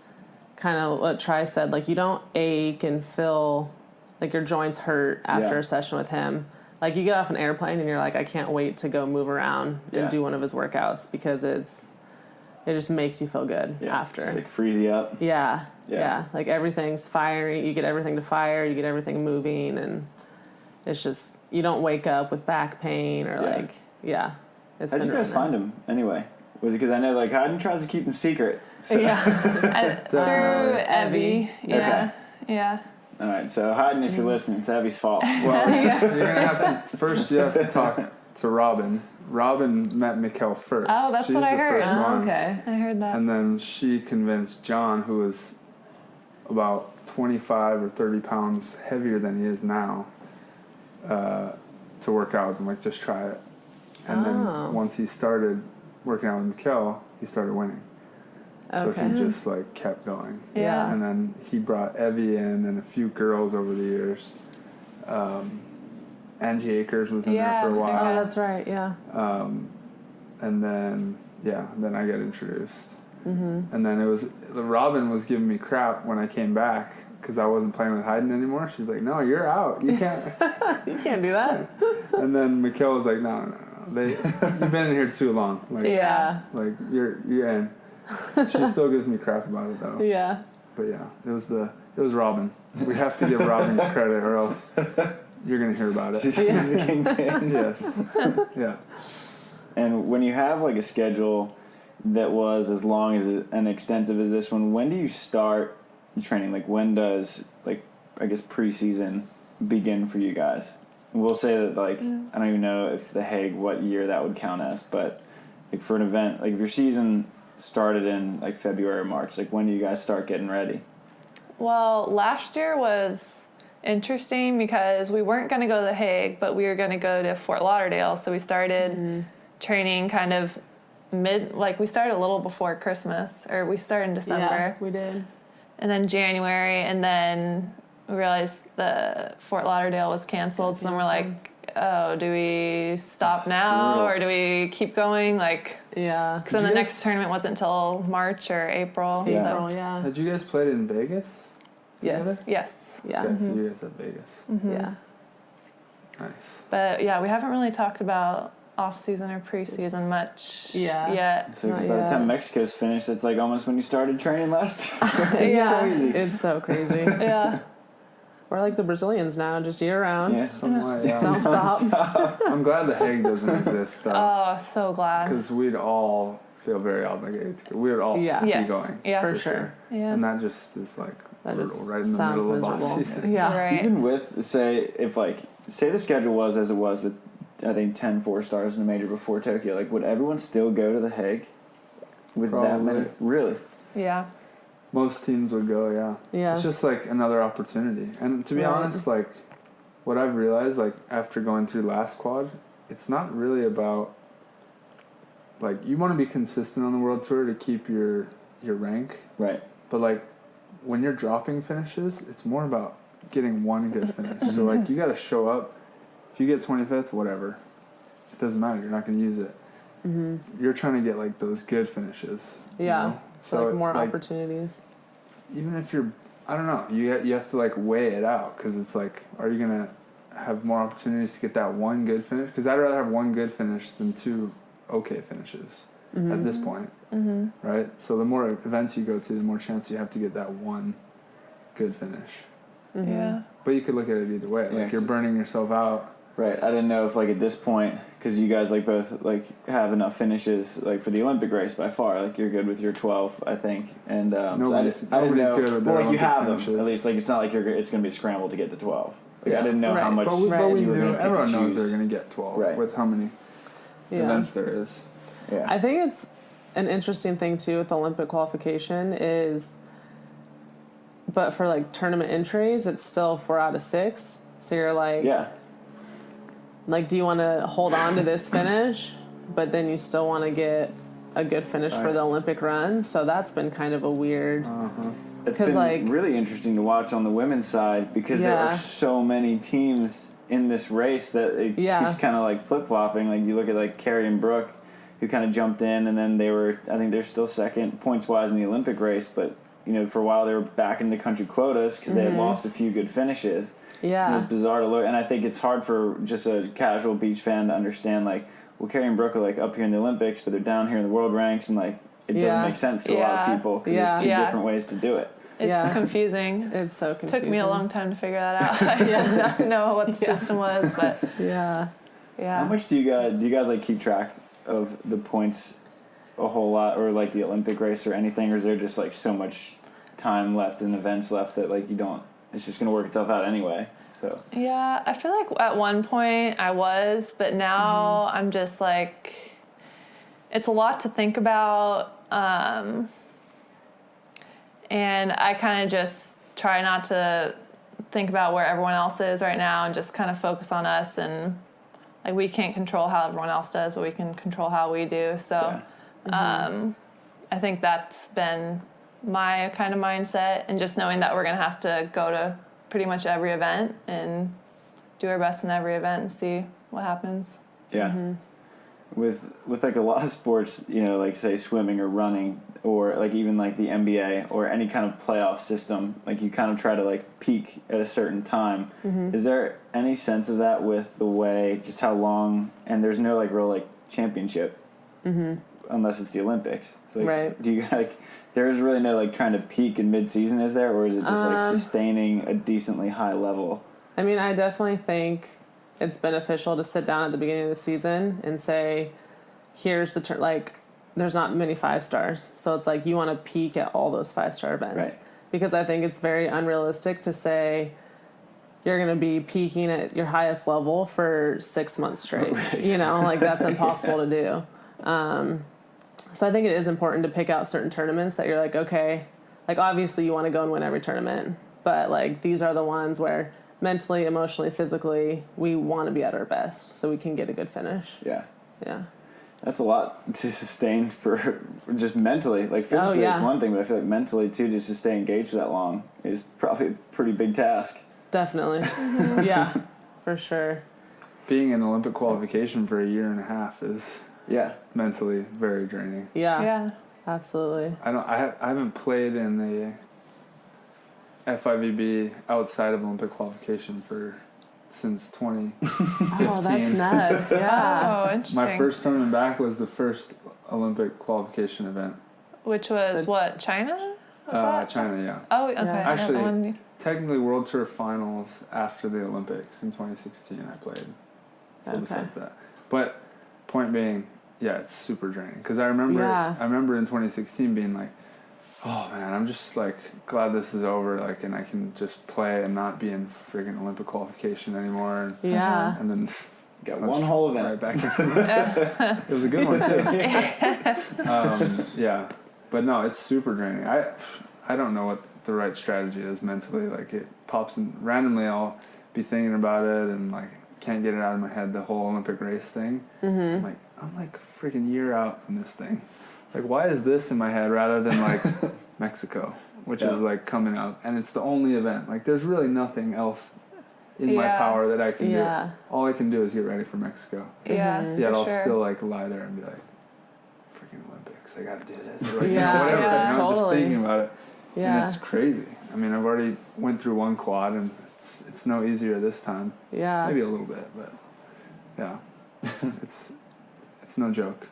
kind of what Tri said, like you don't ache and feel like your joints hurt after a session with him. Like you get off an airplane and you're like, I can't wait to go move around and do one of his workouts because it just makes you feel good after. Just like freeze you up. Yeah. Like everything's firing. You get everything to fire. You get everything moving, and it's just you don't wake up with back pain or It's How'd you guys find him anyway? Was it because I know like Hayden tries to keep him secret? So. Through Evie. Yeah. Okay. Yeah. All right, so Hayden, if you're listening, it's Evie's fault. Well, you're gonna have to first. You have to talk to Robin. Robin met Mikkel first. Oh, that's She's what I the heard. first one. Okay. I heard that. And then she convinced John, who was about 25 or 30 pounds heavier than he is now, to work out with him, like just try it. And then once he started working out with Mikkel, he started winning. So he just like kept going. Yeah. And then he brought Evie in and a few girls over the years. Angie Akers was in there for a while. Oh, that's right. Yeah. And then I got introduced. And then Robin was giving me crap when I came back because I wasn't playing with Hayden anymore. She's like, no, you're out. You can't. You can't do that. And then Mikkel was like, no. You've been in here too long. Like, like you're in. She still gives me crap about it though. Yeah. But it was Robin. We have to give Robin credit or else you're gonna hear about it. She's the kingpin. Yes. Yeah. And when you have like a schedule that was as long as and extensive as this one, when do you start training? Like when does like I guess preseason begin for you guys? And we'll say that like I don't even know if the Hague what year that would count as, but like for an event like if your season started in like February or March, like when do you guys start getting ready? Well, last year was interesting because we weren't going to go to The Hague, but we were going to go to Fort Lauderdale. So we started training kind of we started a little before Christmas, or we started in December. Yeah, we did. And then January, and then we realized the Fort Lauderdale was canceled. So then we're like, oh, do we stop now brutal. or do we keep going? Like, because then the next tournament wasn't until March or April. April, yeah. Had you guys played in Vegas? Yes. Yes. Yeah. Okay, so you guys at Vegas. Yeah. Nice. But yeah, we haven't really talked about off-season or preseason much yet. So by the time Mexico's finished, it's like almost when you started training last time. It's crazy. It's so crazy. Yeah. We're like the Brazilians now, just year round. Yeah. Somewhat, yeah. Don't stop. I'm glad the Hague doesn't exist though. Oh, so glad. Because we'd all feel very obligated to go. We would all be going. Yeah. For sure. Yeah. And that just is like That brutal, just right in the sounds middle miserable. of off-season. Yeah. Right. Even with say the schedule was as it was with I think 10 4-stars in a major before Tokyo, like would everyone still go to the Hague with that many? Really? Yeah. Most teams would go, Yeah. It's just like another opportunity. And to be honest, like what I've realized, like after going through last quad, it's not really about like you want to be consistent on the World Tour to keep your rank. Right. But like when you're dropping finishes, it's more about getting one good finish. So like you got to show up. If you get 25th, whatever, it doesn't matter. You're not going to use it. Mm-hmm. You're trying to get like those good finishes. Yeah. You know? So like more opportunities. Even if you're, I don't know, you have to like weigh it out because it's like, are you going to have more opportunities to get that one good finish? Because I'd rather have one good finish than two okay finishes at this point. Mm-hmm. Right? So the more events you go to, the more chance you have to get that one good finish. Mm-hmm. Yeah. But you could look at it either way. Like you're burning yourself out. Right. I didn't know if like at this point, because you guys like both like have enough finishes like for the Olympic race by far. Like you're good with your 12, I think. And nobody's I didn't know. good with their well, like you have finishes. them at least. Like it's not like it's going to be a scramble to get to 12. Like I didn't know how much. But we knew everyone knows they're going to get 12 with how many events there is. Yeah. I think it's an interesting thing too with Olympic qualification is, but for like tournament entries, it's still 4 out of 6. So you're like, like, do you want to hold on to this finish, but then you still want to get a good finish for the Olympic run? So that's been kind of a weird. It's been like really interesting to watch on the women's side because there are so many teams in this race that it keeps kind of like flip flopping. Like you look at like Carrie and Brooke, who kind of jumped in, and then I think they're still second points wise in the Olympic race, but you know for a while they were back into country quotas because they had lost a few good finishes. Yeah. And it was bizarre to look, and I think it's hard for just a casual beach fan to understand, like, well, Carrie and Brooke are, like, up here in the Olympics, but they're down here in the world ranks, and, like, it doesn't make sense to a lot of people, because there's two different ways to do it. It's confusing. It's so confusing. Took me a long time to figure that out. I did not know what the system was, but... Yeah. How much do you guys, like, keep track of the points a whole lot, or, like, the Olympic race or anything, or is there just, like, so much time left and events left that, like, you don't... It's just going to work itself out anyway. So yeah, I feel like at one point I was, but now I'm just like, it's a lot to think about. And I kind of just try not to think about where everyone else is right now and just kind of focus on us. And like we can't control how everyone else does, but we can control how we do. So I think that's been my kind of mindset, and just knowing that we're going to have to go to pretty much every event and do our best in every event and see what happens. Yeah. With like a lot of sports, you know, like say swimming or running or like even like the NBA or any kind of playoff system, like you kind of try to like peak at a certain time. Is there any sense of that with the way, just how long, and there's no like real like championship unless it's the Olympics. So like, do you like, there's really no like trying to peak in mid-season, is there, or is it just like sustaining a decently high level? I mean, I definitely think it's beneficial to sit down at the beginning of the season and say, here's the like there's not many 5 stars, so it's like you want to peak at all those 5-star events, because I think it's very unrealistic to say you're going to be peaking at your highest level for 6 months straight. You know, like that's impossible to do. So I think it is important to pick out certain tournaments that you're like, okay, like obviously you want to go and win every tournament, but like these are the ones where mentally, emotionally, physically, we want to be at our best so we can get a good finish. Yeah. That's a lot to sustain for just mentally. Like physically is one thing, but I feel like mentally too, just to stay engaged for that long is probably a pretty big task. Definitely. Yeah, for sure. Being in Olympic qualification for a year and a half is mentally very draining. Yeah. Absolutely. I haven't played in the FIVB outside of Olympic qualification since 2015. Oh, that's nuts. Yeah. Oh, interesting. My first tournament back was the first Olympic qualification event. Which was what, China? China, yeah. Oh, okay. Actually, technically World Tour Finals after the Olympics in 2016 I played. So besides that. But point being, it's super draining. Because I remember in 2016 being like, oh man, I'm just like glad this is over, like, and I can just play and not be in friggin' Olympic qualification anymore. And then got one whole event right back into it was a good one too. But no, it's super draining. I don't know what the right strategy is mentally. Like it pops in randomly. I'll be thinking about it and like can't get it out of my head. The whole Olympic race thing. I'm like, I'm like a freaking year out from this thing. Like, why is this in my head rather than like Mexico, which is like coming up, and it's the only event. Like, there's really nothing else in my power that I can do. All I can do is get ready for Mexico. Yet I'll still like lie there and be like, freaking Olympics, I gotta do this. Or, like, whatever. I'm just thinking about it. And it's crazy. I mean, I've already went through one quad, and it's no easier this time. Maybe a little bit, but it's no joke.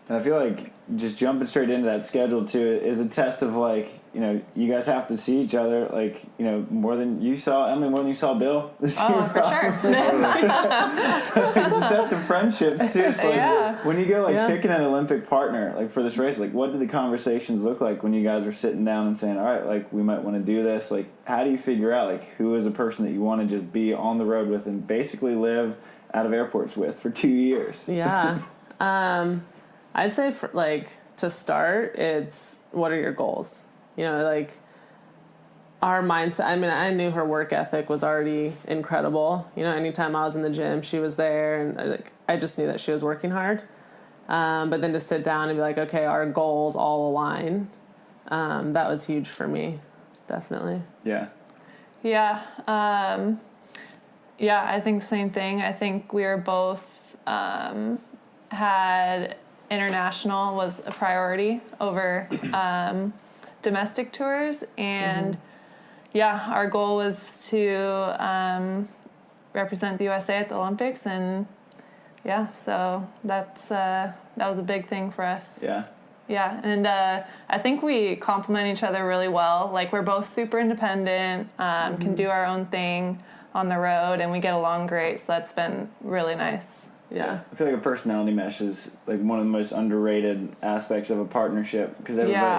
And I feel like just jumping straight into that schedule too is a test of like, you know, you guys have to see each other like, you know, more than you saw Emily, more than you saw Bill this year. Oh, for sure. It's a test of friendships too. So like, when you go like picking an Olympic partner like for this race, like what did the conversations look like when you guys were sitting down and saying, all right, like we might want to do this? Like, how do you figure out like who is a person that you want to just be on the road with and basically live out of airports with for 2 years? I'd say for, like, to start, it's what are your goals? You know, like our mindset. I mean, I knew her work ethic was already incredible. You know, anytime I was in the gym, she was there, and I just knew that she was working hard. But then to sit down and be like, okay, our goals all align. That was huge for me, definitely. I think the same thing. I think we were both had international was a priority over domestic tours, and our goal was to represent the USA at the Olympics, and so that was a big thing for us. And I think we complement each other really well. Like, we're both super independent, can do our own thing on the road, and we get along great, so that's been really nice. I feel like a personality mesh is like one of the most underrated aspects of a partnership, because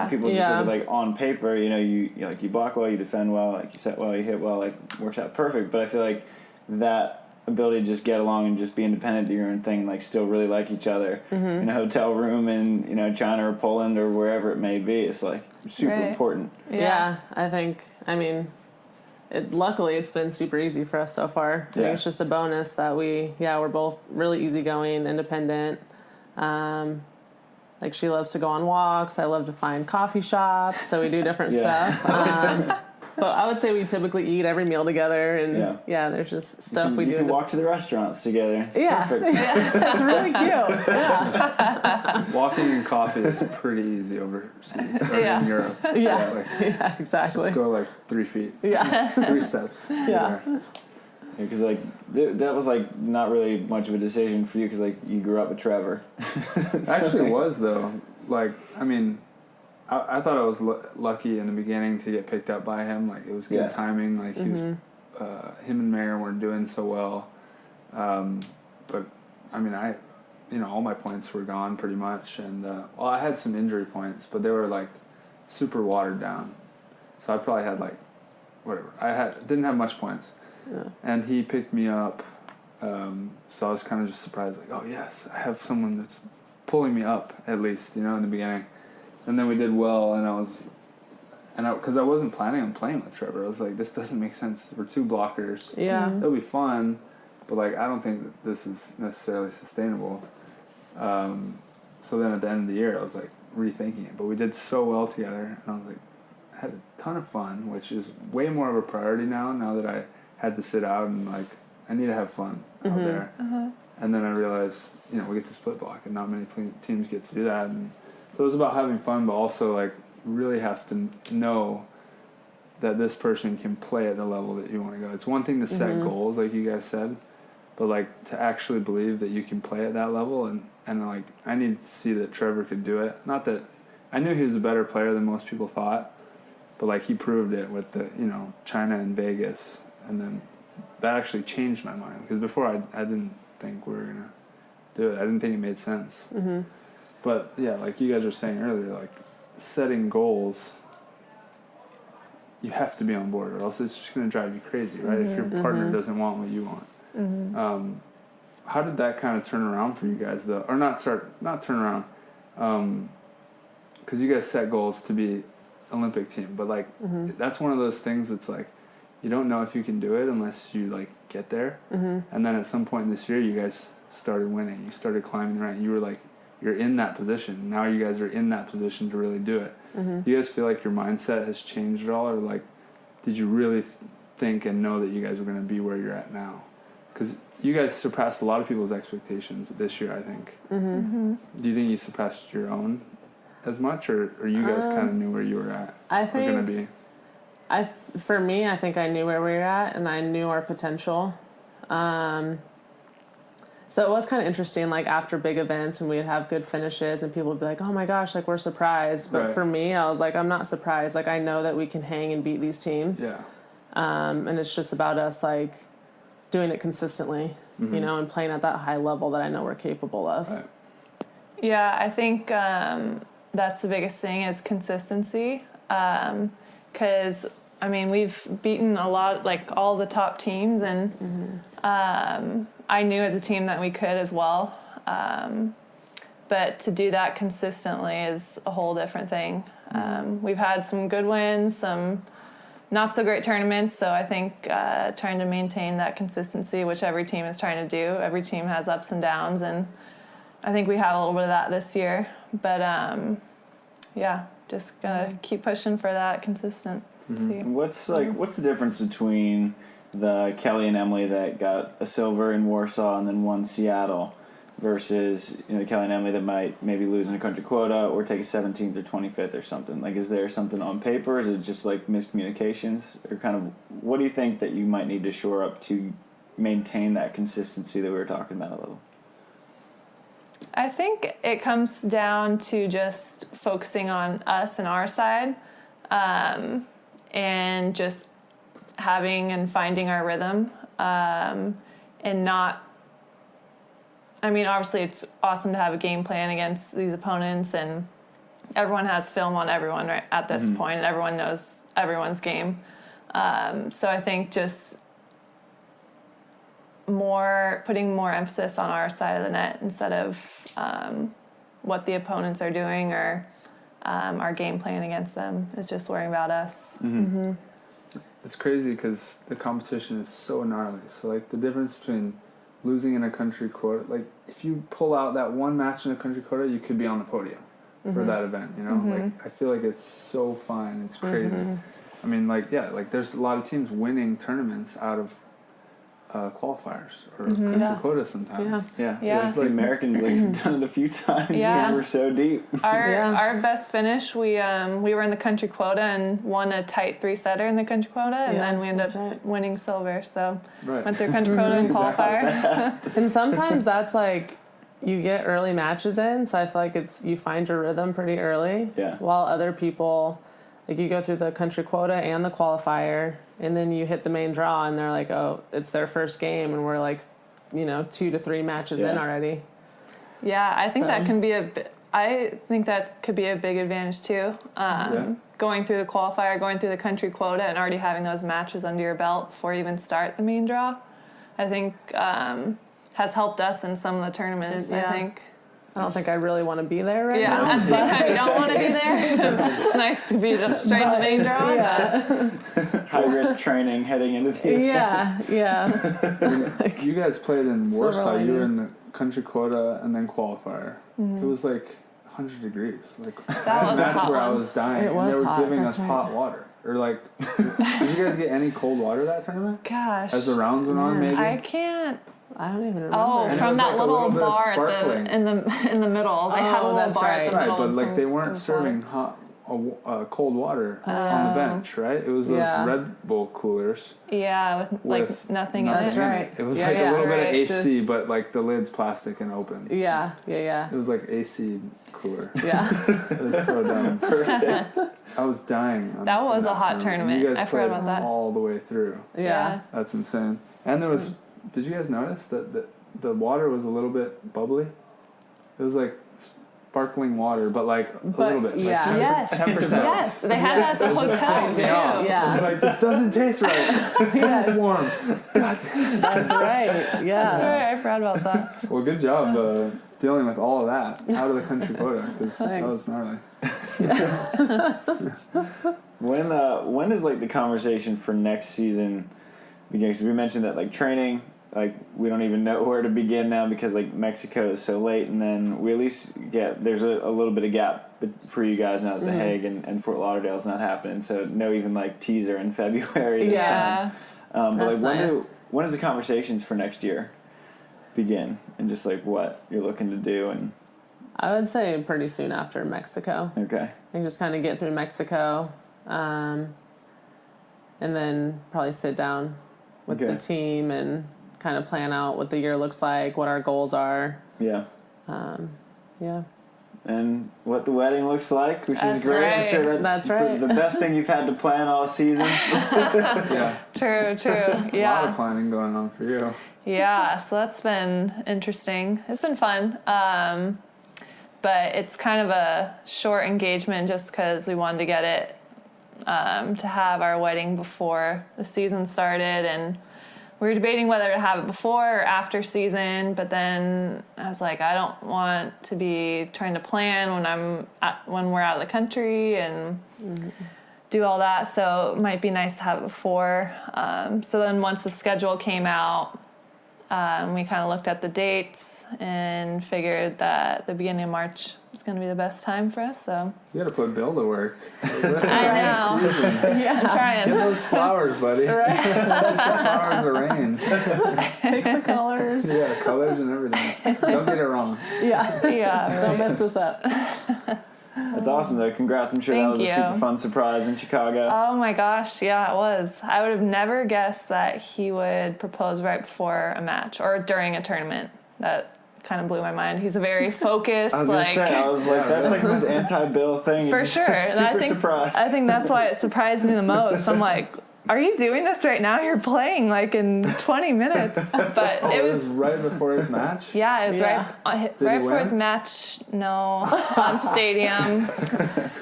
people just look at like on paper, you know, you like you block well, you defend well, like you set well, you hit well, like works out perfect. But I feel like that ability to just get along and just be independent, do your own thing, and like still really like each other in a hotel room in, you know, China or Poland or wherever it may be, it's like super important. I think, I mean, luckily it's been super easy for us so far. I think it's just a bonus that we're both really easygoing, independent. Like, she loves to go on walks. I love to find coffee shops, so we do different stuff. But I would say we typically eat every meal together, and there's just stuff we do. You can walk to the restaurants together. It's perfect. It's really cute. Walking and coffee is pretty easy overseas or in Europe. Exactly. Just go like 3 feet. 3 steps. Because like that was like not really much of a decision for you, because like you grew up with Trevor. Actually, it was though. Like, I mean, I thought I was lucky in the beginning to get picked up by him. Like, it was good timing. Like, he was, him and Mayer weren't doing so well. But I mean, all my points were gone pretty much, and I had some injury points, but they were like super watered down. So I probably had like whatever. Didn't have much points, and he picked me up. So I was kind of just surprised, like, oh yes, I have someone that's pulling me up at least, you know, in the beginning. And then we did well, because I wasn't planning on playing with Trevor. I was like, this doesn't make sense. We're 2 blockers. It'll be fun, but like, I don't think that this is necessarily sustainable. So then at the end of the year, I was like rethinking it. But we did so well together, and I was like, I had a ton of fun, which is way more of a priority now that I had to sit out and like, I need to have fun out there. And then I realized, you know, we get to split block, and not many teams get to do that. And so it was about having fun, but also like, you really have to know that this person can play at the level that you want to go. It's one thing to set goals, like you guys said, but like to actually believe that you can play at that level, and like, I need to see that Trevor could do it. Not that I knew he was a better player than most people thought, but like, he proved it with the, you know, China and Vegas, and then that actually changed my mind, because before I didn't think we were gonna do it. I didn't think it made sense. But yeah, like you guys were saying earlier, like setting goals, you have to be on board, or else it's just going to drive you crazy, right? If your partner doesn't want what you want. How did that kind of turn around for you guys, though? Or not turn around, because you guys set goals to be Olympic team, but like that's one of those things that's like, you don't know if you can do it unless you like get there. And then at some point this year, you guys started winning. You started climbing the rank. You were like, you're in that position. Now you guys are in that position to really do it. Do you guys feel like your mindset has changed at all, or like, did you really think and know that you guys were going to be where you're at now? Because you guys surpassed a lot of people's expectations this year, I think. Do you think you surpassed your own as much, or you guys kind of knew where you were at? I think going to be. For me, I think I knew where we were at, and I knew our potential. So it was kind of interesting, like after big events and we'd have good finishes and people would be like, oh my gosh, like we're surprised. But for me, I was like, I'm not surprised. Like I know that we can hang and beat these teams. Yeah. And it's just about us like doing it consistently, you know, and playing at that high level that I know we're capable of. Right. Yeah, I think that's the biggest thing is consistency. Because, I mean, we've beaten a lot, like all the top teams, and I knew as a team that we could as well. But to do that consistently is a whole different thing. We've had some good wins, some not so great tournaments, so I think trying to maintain that consistency, which every team is trying to do. Every team has ups and downs, and I think we had a little bit of that this year. But, yeah, just gonna keep pushing for that consistency. What's the difference between the Kelley and Emily that got a silver in Warsaw and then won Seattle versus the Kelley and Emily that might maybe lose in a country quota or take a 17th or 25th or something? Like, is there something on paper? Is it just like miscommunications, or kind of what do you think that you might need to shore up to maintain that consistency that we were talking about a little? I think it comes down to just focusing on us and our side, and just having and finding our rhythm, and not, I mean, obviously it's awesome to have a game plan against these opponents, and everyone has film on everyone right at this point, and everyone knows everyone's game. So I think just putting more emphasis on our side of the net instead of what the opponents are doing, or our game plan against them is just worrying about us. It's crazy because the competition is so gnarly. So like the difference between losing in a country quota, like if you pull out that one match in a country quota, you could be on the podium for that event, you know? Like I feel like it's so fine. It's crazy. I mean, like, yeah, like there's a lot of teams winning tournaments out of qualifiers or country quotas sometimes. Yeah. The Americans have done it a few times because we're so deep. Our best finish, we were in the country quota and won a tight 3-setter in the country quota, and then we ended up winning silver. So went through country quota and qualifier. And sometimes that's like you get early matches in, so I feel like you find your rhythm pretty early. Yeah. While other people, like you go through the country quota and the qualifier, and then you hit the main draw, and they're like, oh, it's their first game, and we're like, 2 to 3 matches in already. Yeah, I think that can be I think that could be a big advantage too. Going through the qualifier, going through the country quota, and already having those matches under your belt before you even start the main draw, I think has helped us in some of the tournaments. I think. I don't think I really want to be there right now. At the same time, you don't want to be there. It's nice to be just straight in the main draw. High risk training heading into the event. You guys played in Warsaw. You were in the country quota and then qualifier. It was like 100 degrees. Like that match where I was dying, and they were giving us hot water. Or like, did you guys get any cold water that tournament? Gosh. As the rounds went on, maybe? I don't even remember. Oh, from that little bar in the middle. They had a little bar at the middle. But like they weren't serving cold water on the bench, right? It was those Red Bull coolers. Yeah, with nothing in it. That's right. It was like a little bit of AC, but like the lid's plastic and open. Yeah. It was like AC cooler. Yeah. It was so dumb. Perfect. I was dying. That was a hot tournament. You guys I forgot about that. All the way through. Yeah. That's insane. And there was. Did you guys notice that the water was a little bit bubbly? It was like sparkling water, but like a little bit. Yeah. Like yes. 10%. Yes. They had that at the hotel too. Yeah. I was like, this doesn't taste right. It's warm. God. That's right. Yeah. That's right. I forgot about that. Well, good job dealing with all of that out of the country quota, because that was gnarly. When is like the conversation for next season beginning? So we mentioned that like training like we don't even know where to begin now because like Mexico is so late, and then we at least there's a little bit of gap for you guys now that The Hague and Fort Lauderdale's not happening, so no even like teaser in February this time. But that's like nice. when does the conversations for next year begin, and just like what you're looking to do? And I would say pretty soon after Mexico. okay, I just kind of get through Mexico, and then probably sit down with the team and kind of plan out what the year looks like, what our goals are. Yeah. Yeah. And what the wedding looks like, which is great. Right. I'm sure That's right. The best thing you've had to plan all season. Yeah. True. A lot of Yeah. planning going on for you. Yeah. So that's been interesting. It's been fun. But it's kind of a short engagement just because we wanted to get it to have our wedding before the season started, and we were debating whether to have it before or after season, but then I was like, I don't want to be trying to plan when we're out of the country and do all that, so it might be nice to have it before. So then once the schedule came out, we kind of looked at the dates and figured that the beginning of March is going to be the best time for us. So You got to put Bill to work. I know. I'm trying. Get those flowers, buddy. Flowers arranged. Pick the colors. Yeah, colors and everything. Don't get it wrong. Yeah. Yeah. Don't mess this up. That's awesome, though. Congrats. I'm sure that was Thank a you. super fun surprise in Chicago. Oh my gosh, yeah, it was. I would have never guessed that he would propose right before a match or during a tournament. That kind of blew my mind. He's a very focused, I was going to say, I was like, that's like the most anti-Bill thing. for Just sure. Super surprised. I think that's why it surprised me the most. I'm like, are you doing this right now? You're playing like in 20 minutes. But Oh, it was right before his match? yeah, it was Yeah. right he before win? his match. No, on Stadium.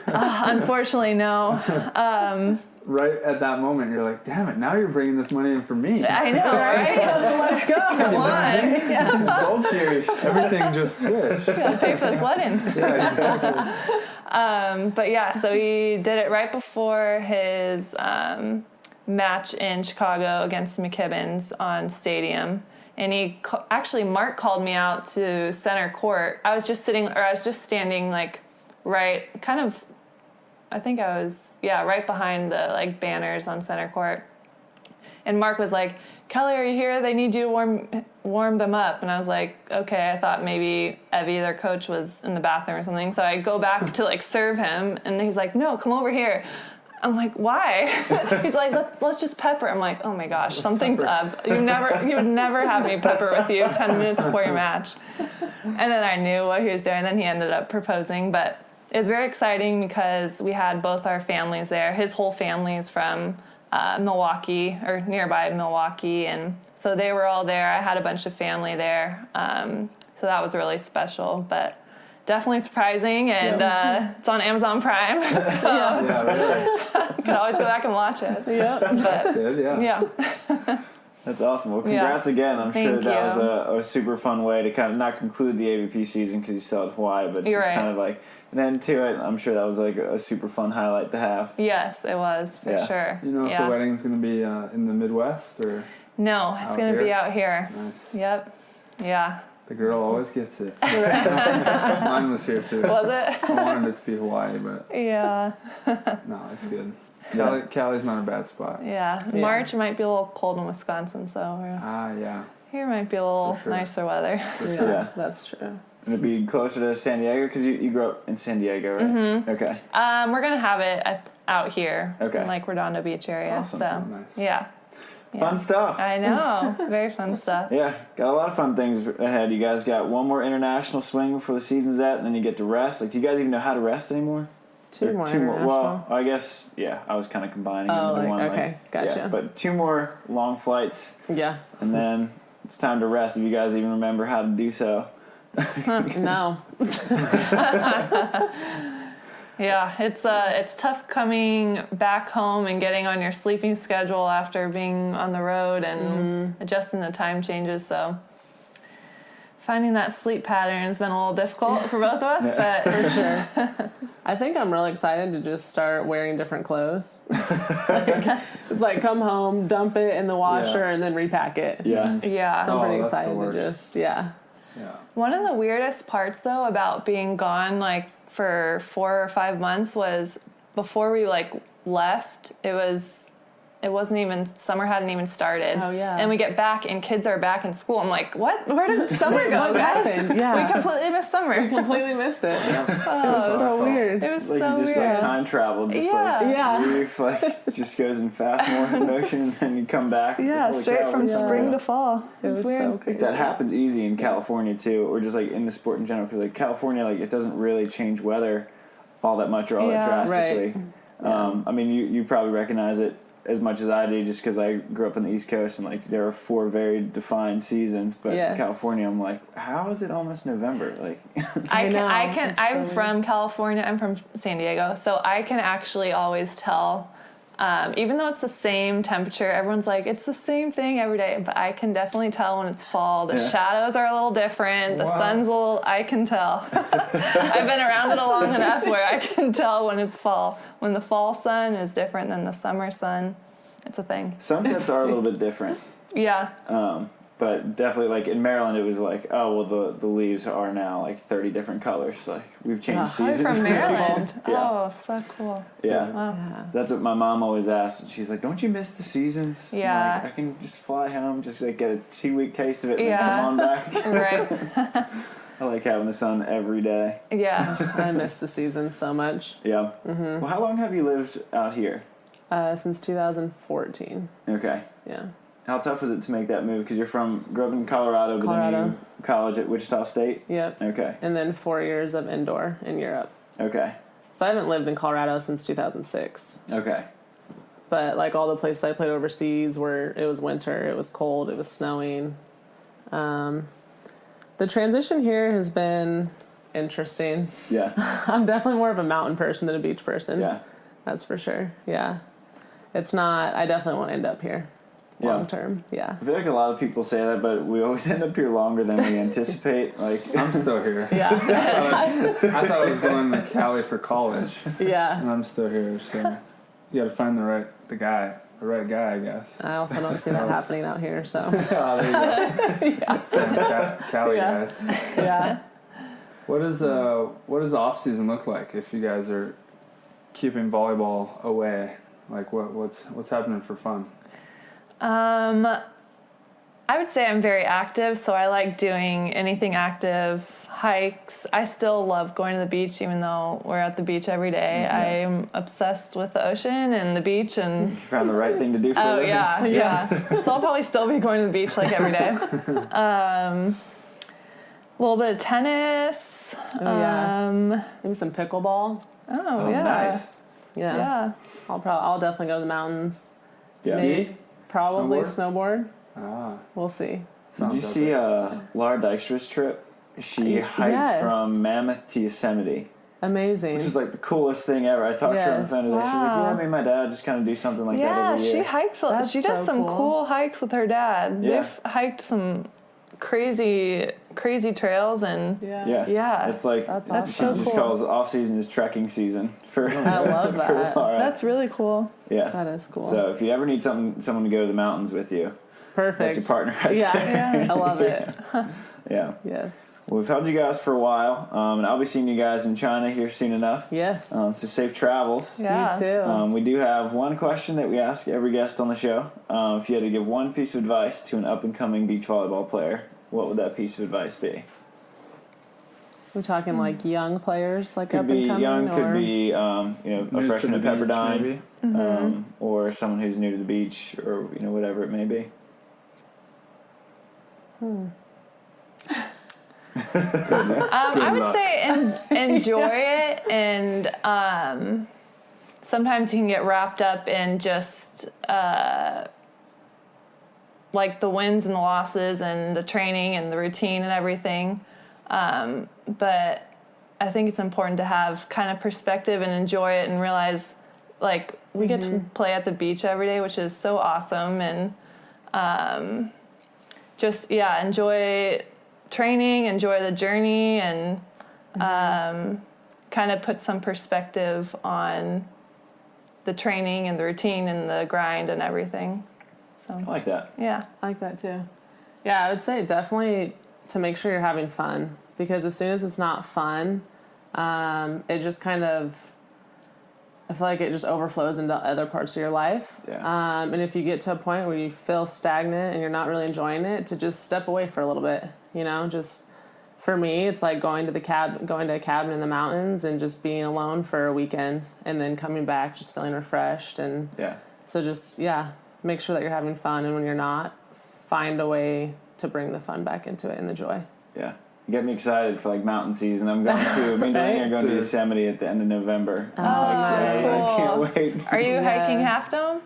Unfortunately, no. Right at that moment, you're like, damn it, now you're bringing this money in for me. I know, right? Let's go. Come on. Gold Series. Everything just switched. Gotta pay for this wedding. Yeah, exactly. But yeah, so he did it right before his match in Chicago against the McKibbins on Stadium. And actually, Mark called me out to center court. I was just standing like right, kind of, I think I was, right behind the like banners on center court. And Mark was like, Kelley, are you here? They need you to warm them up. And I was like, okay. I thought maybe Evie, their coach, was in the bathroom or something. So I go back to like serve him, and he's like, no, come over here. I'm like, why? He's like, let's just pepper. I'm like, oh my gosh, something's up. You would never have me pepper with you 10 minutes before your match. And then I knew what he was doing. Then he ended up proposing, but it was very exciting because we had both our families there. His whole family is from Milwaukee, or nearby Milwaukee, and so they were all there. I had a bunch of family there, so that was really special, but definitely surprising, and it's on Amazon Prime, so you can always go back and watch it. That's good, yeah. That's awesome. Well, congrats again. I'm sure Thank that you. was a super fun way to kind of not conclude the AVP season because you still had Hawaii, but You're just right. kind of like an end to it. I'm sure that was like a super fun highlight to have. Yes, it was, for sure. You know if the wedding's going to be in the Midwest or No, it's going to be out here. Nice. Yep. Yeah. The girl always gets it. Mine was here too. Was it? I wanted it to be Hawaii, but Yeah. no, it's good. Cali's not a bad spot. Yeah. March might be a little cold in Wisconsin, so Yeah. here might be a little For sure. nicer weather. Yeah. That's true. And it'd be closer to San Diego because you grew up in San Diego, right? Mm-hmm. Okay. We're going to have it out here Okay. in like Redondo Beach area. Awesome. So, Nice. yeah. Fun stuff. I know. Very fun stuff. Yeah, got a lot of fun things ahead. You guys got one more international swing before the season's at, and then you get to rest. Like, do you guys even know how to rest anymore? Two more. Well, I guess, I was kind of combining Oh, into one. okay, gotcha. Yeah, but 2 more long flights, Yeah. and then it's time to rest if you guys even remember how to do so. No. Yeah, it's tough coming back home and getting on your sleeping schedule after being on the road and adjusting the time changes. So finding that sleep pattern has been a little difficult for both of us, but for sure. I think I'm really excited to just start wearing different clothes. It's like come home, dump it in the washer, and then repack it. Yeah. So I'm pretty excited to just Yeah. One of the weirdest parts though about being gone like for 4 or 5 months was before we like left, it wasn't even, summer hadn't even started. Oh, yeah. And we get back and kids are back in school. I'm like, what? Where did summer go, guys? Happened? Yeah. We completely missed summer. We completely missed it. Oh, it was so weird. It was like so you just weird. like time travel, just like brief, like just goes in fast motion, and then you come back. Yeah, straight from spring to fall. It was weird. so crazy. Like that happens easy in California too, or just like in the sport in general. Because like California, like it doesn't really change weather all that much or all that drastically. Right. I mean, you probably recognize it as much as I do, just because I grew up on the East Coast and like there are 4 very defined seasons. But California, I'm like, how is it almost November? Like, I'm from California. I'm from San Diego, so I can actually always tell. Even though it's the same temperature, everyone's like, it's the same thing every day, but I can definitely tell when it's fall. The shadows are a little different. The sun's a little, I can tell. I've been around it long enough where I can tell when it's fall. When the fall sun is different than the summer sun. It's a thing. Sunsets are a little bit different. Yeah. But definitely, like in Maryland, it was like, oh well, the leaves are now like 30 different colors. Like we've changed seasons. I'm from Maryland. Yeah. Oh, so cool. Yeah. Wow. That's what my mom always asks. She's like, "Don't you miss the seasons?" Yeah. Like, I can just fly home, just like get a 2-week taste of it, and then come on back. Right. I like having the sun every day. Yeah. I miss the season so much. Yeah. Mm-hmm. Well, how long have you lived out here? Since 2014. Okay. Yeah. How tough was it to make that move? Because grew up in Colorado, but then you college at Wichita State? Yep. Okay. And then 4 years of indoor in Europe. Okay. So I haven't lived in Colorado since 2006. Okay. But like all the places I played overseas where it was winter, it was cold, it was snowing. The transition here has been interesting. Yeah. I'm definitely more of a mountain person than a beach person. Yeah. That's for sure. Yeah. It's not, I definitely won't end up here. Long term, yeah. I feel like a lot of people say that, but we always end up here longer than we anticipate. Like I'm still here. Yeah. I thought I was going to Cali for college. Yeah. And I'm still here, so you got to find the right guy, I guess. I also don't see that happening out here, so. Oh, there you go. Cali guys. Yeah. What does off season look like if you guys are keeping volleyball away? Like what's happening for fun? I would say I'm very active, so I like doing anything active, hikes. I still love going to the beach, even though we're at the beach every day. Mm-hmm. I'm obsessed with the ocean and the beach, and you found the right thing to do for a living. Yeah. So I'll probably still be going to the beach like every day. A little bit of tennis. Maybe some pickleball. Oh yeah. Nice. Yeah. I'll definitely go to the mountains. Yeah. Ski? Probably snowboard. We'll see. Did you see Laura Dykstra's trip? She hiked from Mammoth to Yosemite. Amazing. Which was like the coolest thing ever. I talked to her on the phone today. She was like, yeah, me and my dad just kind of do something like that every year. Yeah, she hikes. She does some cool hikes with her dad. Yeah. They've hiked some crazy trails, and it's like that's she so just cool. calls off season is trekking season for I love that. for Laura. That's really cool. Yeah, that is cool. So if you ever need someone to go to the mountains with you, perfect. that's your partner right there. Yeah, I love it. Yeah. Yes. Well, we've held you guys for a while, and I'll be seeing you guys in China here soon enough. Yes. So safe travels. Yeah. Me too. We do have one question that we ask every guest on the show. If you had to give one piece of advice to an up-and-coming beach volleyball player, what would that piece of advice be? We're talking like young players, like could up be and coming, young, or could be a freshman at Pepperdine, maybe. or someone who's new to the beach, or whatever it may be. I would say enjoy it, and sometimes you can get wrapped up in just like the wins and the losses and the training and the routine and everything. But I think it's important to have kind of perspective and enjoy it and realize, like, we get to play at the beach every day, which is so awesome. And just, enjoy training, enjoy the journey, and kind of put some perspective on the training and the routine and the grind and everything. So I like that. Yeah. I like that too. Yeah, I would say definitely to make sure you're having fun, because as soon as it's not fun, it just kind of, I feel like it just overflows into other parts of your life. Yeah. And if you get to a point where you feel stagnant and you're not really enjoying it, to just step away for a little bit, just for me, it's like going to a cabin in the mountains and just being alone for a weekend and then coming back just feeling refreshed. And so just, make sure that you're having fun. And when you're not, find a way to bring the fun back into it and the joy. Yeah. You get me excited for like mountain season. I'm going to, me and Delaney are going to Yosemite at the end of November. Oh, cool. I can't wait. Are you hiking Half Dome?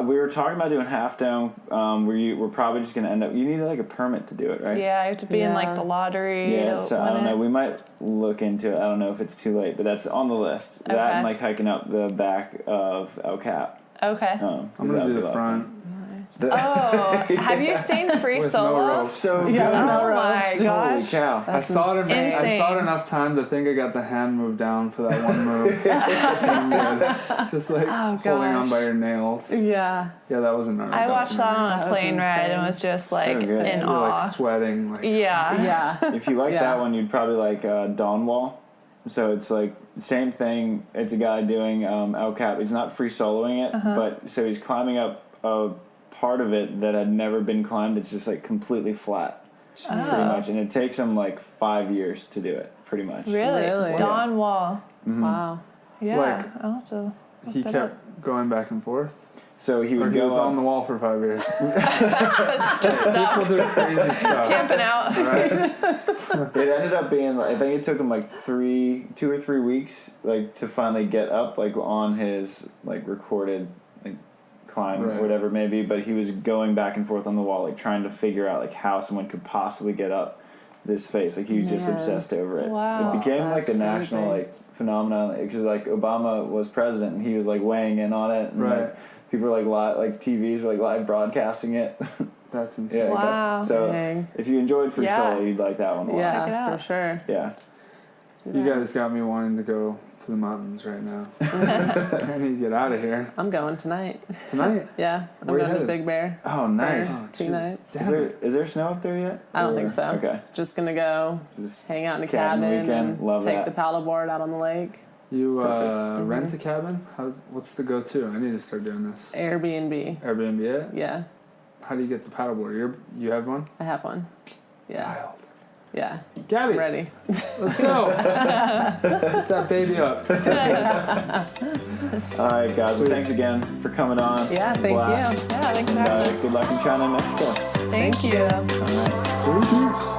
We were talking about doing Half Dome. We're probably just going to end up, you need like a permit to do it, right? Yeah, you have to be in like the lottery. Yeah, so I don't know. We might look into it. I don't know if it's too late, but that's on the list. Okay. That and like hiking up the back of El Cap. Okay. I'm going to do the front. Have you seen Free Solo? No so good. Oh my gosh. Holy cow. I saw it enough time to think I got the hand move down for that one move. Just like holding on by your nails. Yeah. Yeah, that wasn't gnarly. I watched that on a plane ride and was just like in awe. Like sweating. Like, yeah. If you like that one, you'd probably like Dawnwall. So it's like same thing. It's a guy doing El Cap. He's not free soloing it, but so he's climbing up a part of it that had never been climbed. It's just like completely flat, pretty much, and it takes him like 5 years to do it, pretty much. Really? Dawnwall. Mm-hmm. Wow. Yeah. Like, I'll have to he kept going back and forth. So he would he go was on the wall for 5 years. Just stuck. People do crazy stuff. Camping out. Right. It ended up being, I think it took him like 2 or 3 weeks, like to finally get up, like on his like recorded like climb or whatever it may be. But he was going back and forth on the wall, like trying to figure out like how someone could possibly get up this face. Like he was just obsessed over it. Wow. It became like a crazy. national like phenomenon because like Obama was president and he was like weighing in on it. And, like, people were like TVs were like live broadcasting it. That's insane. Wow. So if you enjoyed Free Solo, you'd like that one a lot. Yeah, Check it out. for sure. Yeah. You guys got me wanting to go to the mountains right now. I need to get out of here. I'm going tonight. Tonight? Yeah. I'm Where you going to headed? Big Bear. Oh, nice. For 2 nights. Is there snow up there yet? I don't think so. Okay. Just going to go Just hang out in a cabin cabin weekend. and Love take that. the paddleboard out on the lake. You rent a cabin? What's the go-to? I need to start doing this. Airbnb. Airbnb it? Yeah. How do you get the paddleboard? You have one? I have one. Yeah. Dialed. Yeah. Gabby, I'm ready. let's go. Put that baby up. All right, guys. Well, thanks again for coming on. Yeah, thank you. Yeah, thanks for having us. Good luck in China and Mexico. Thank you. All right.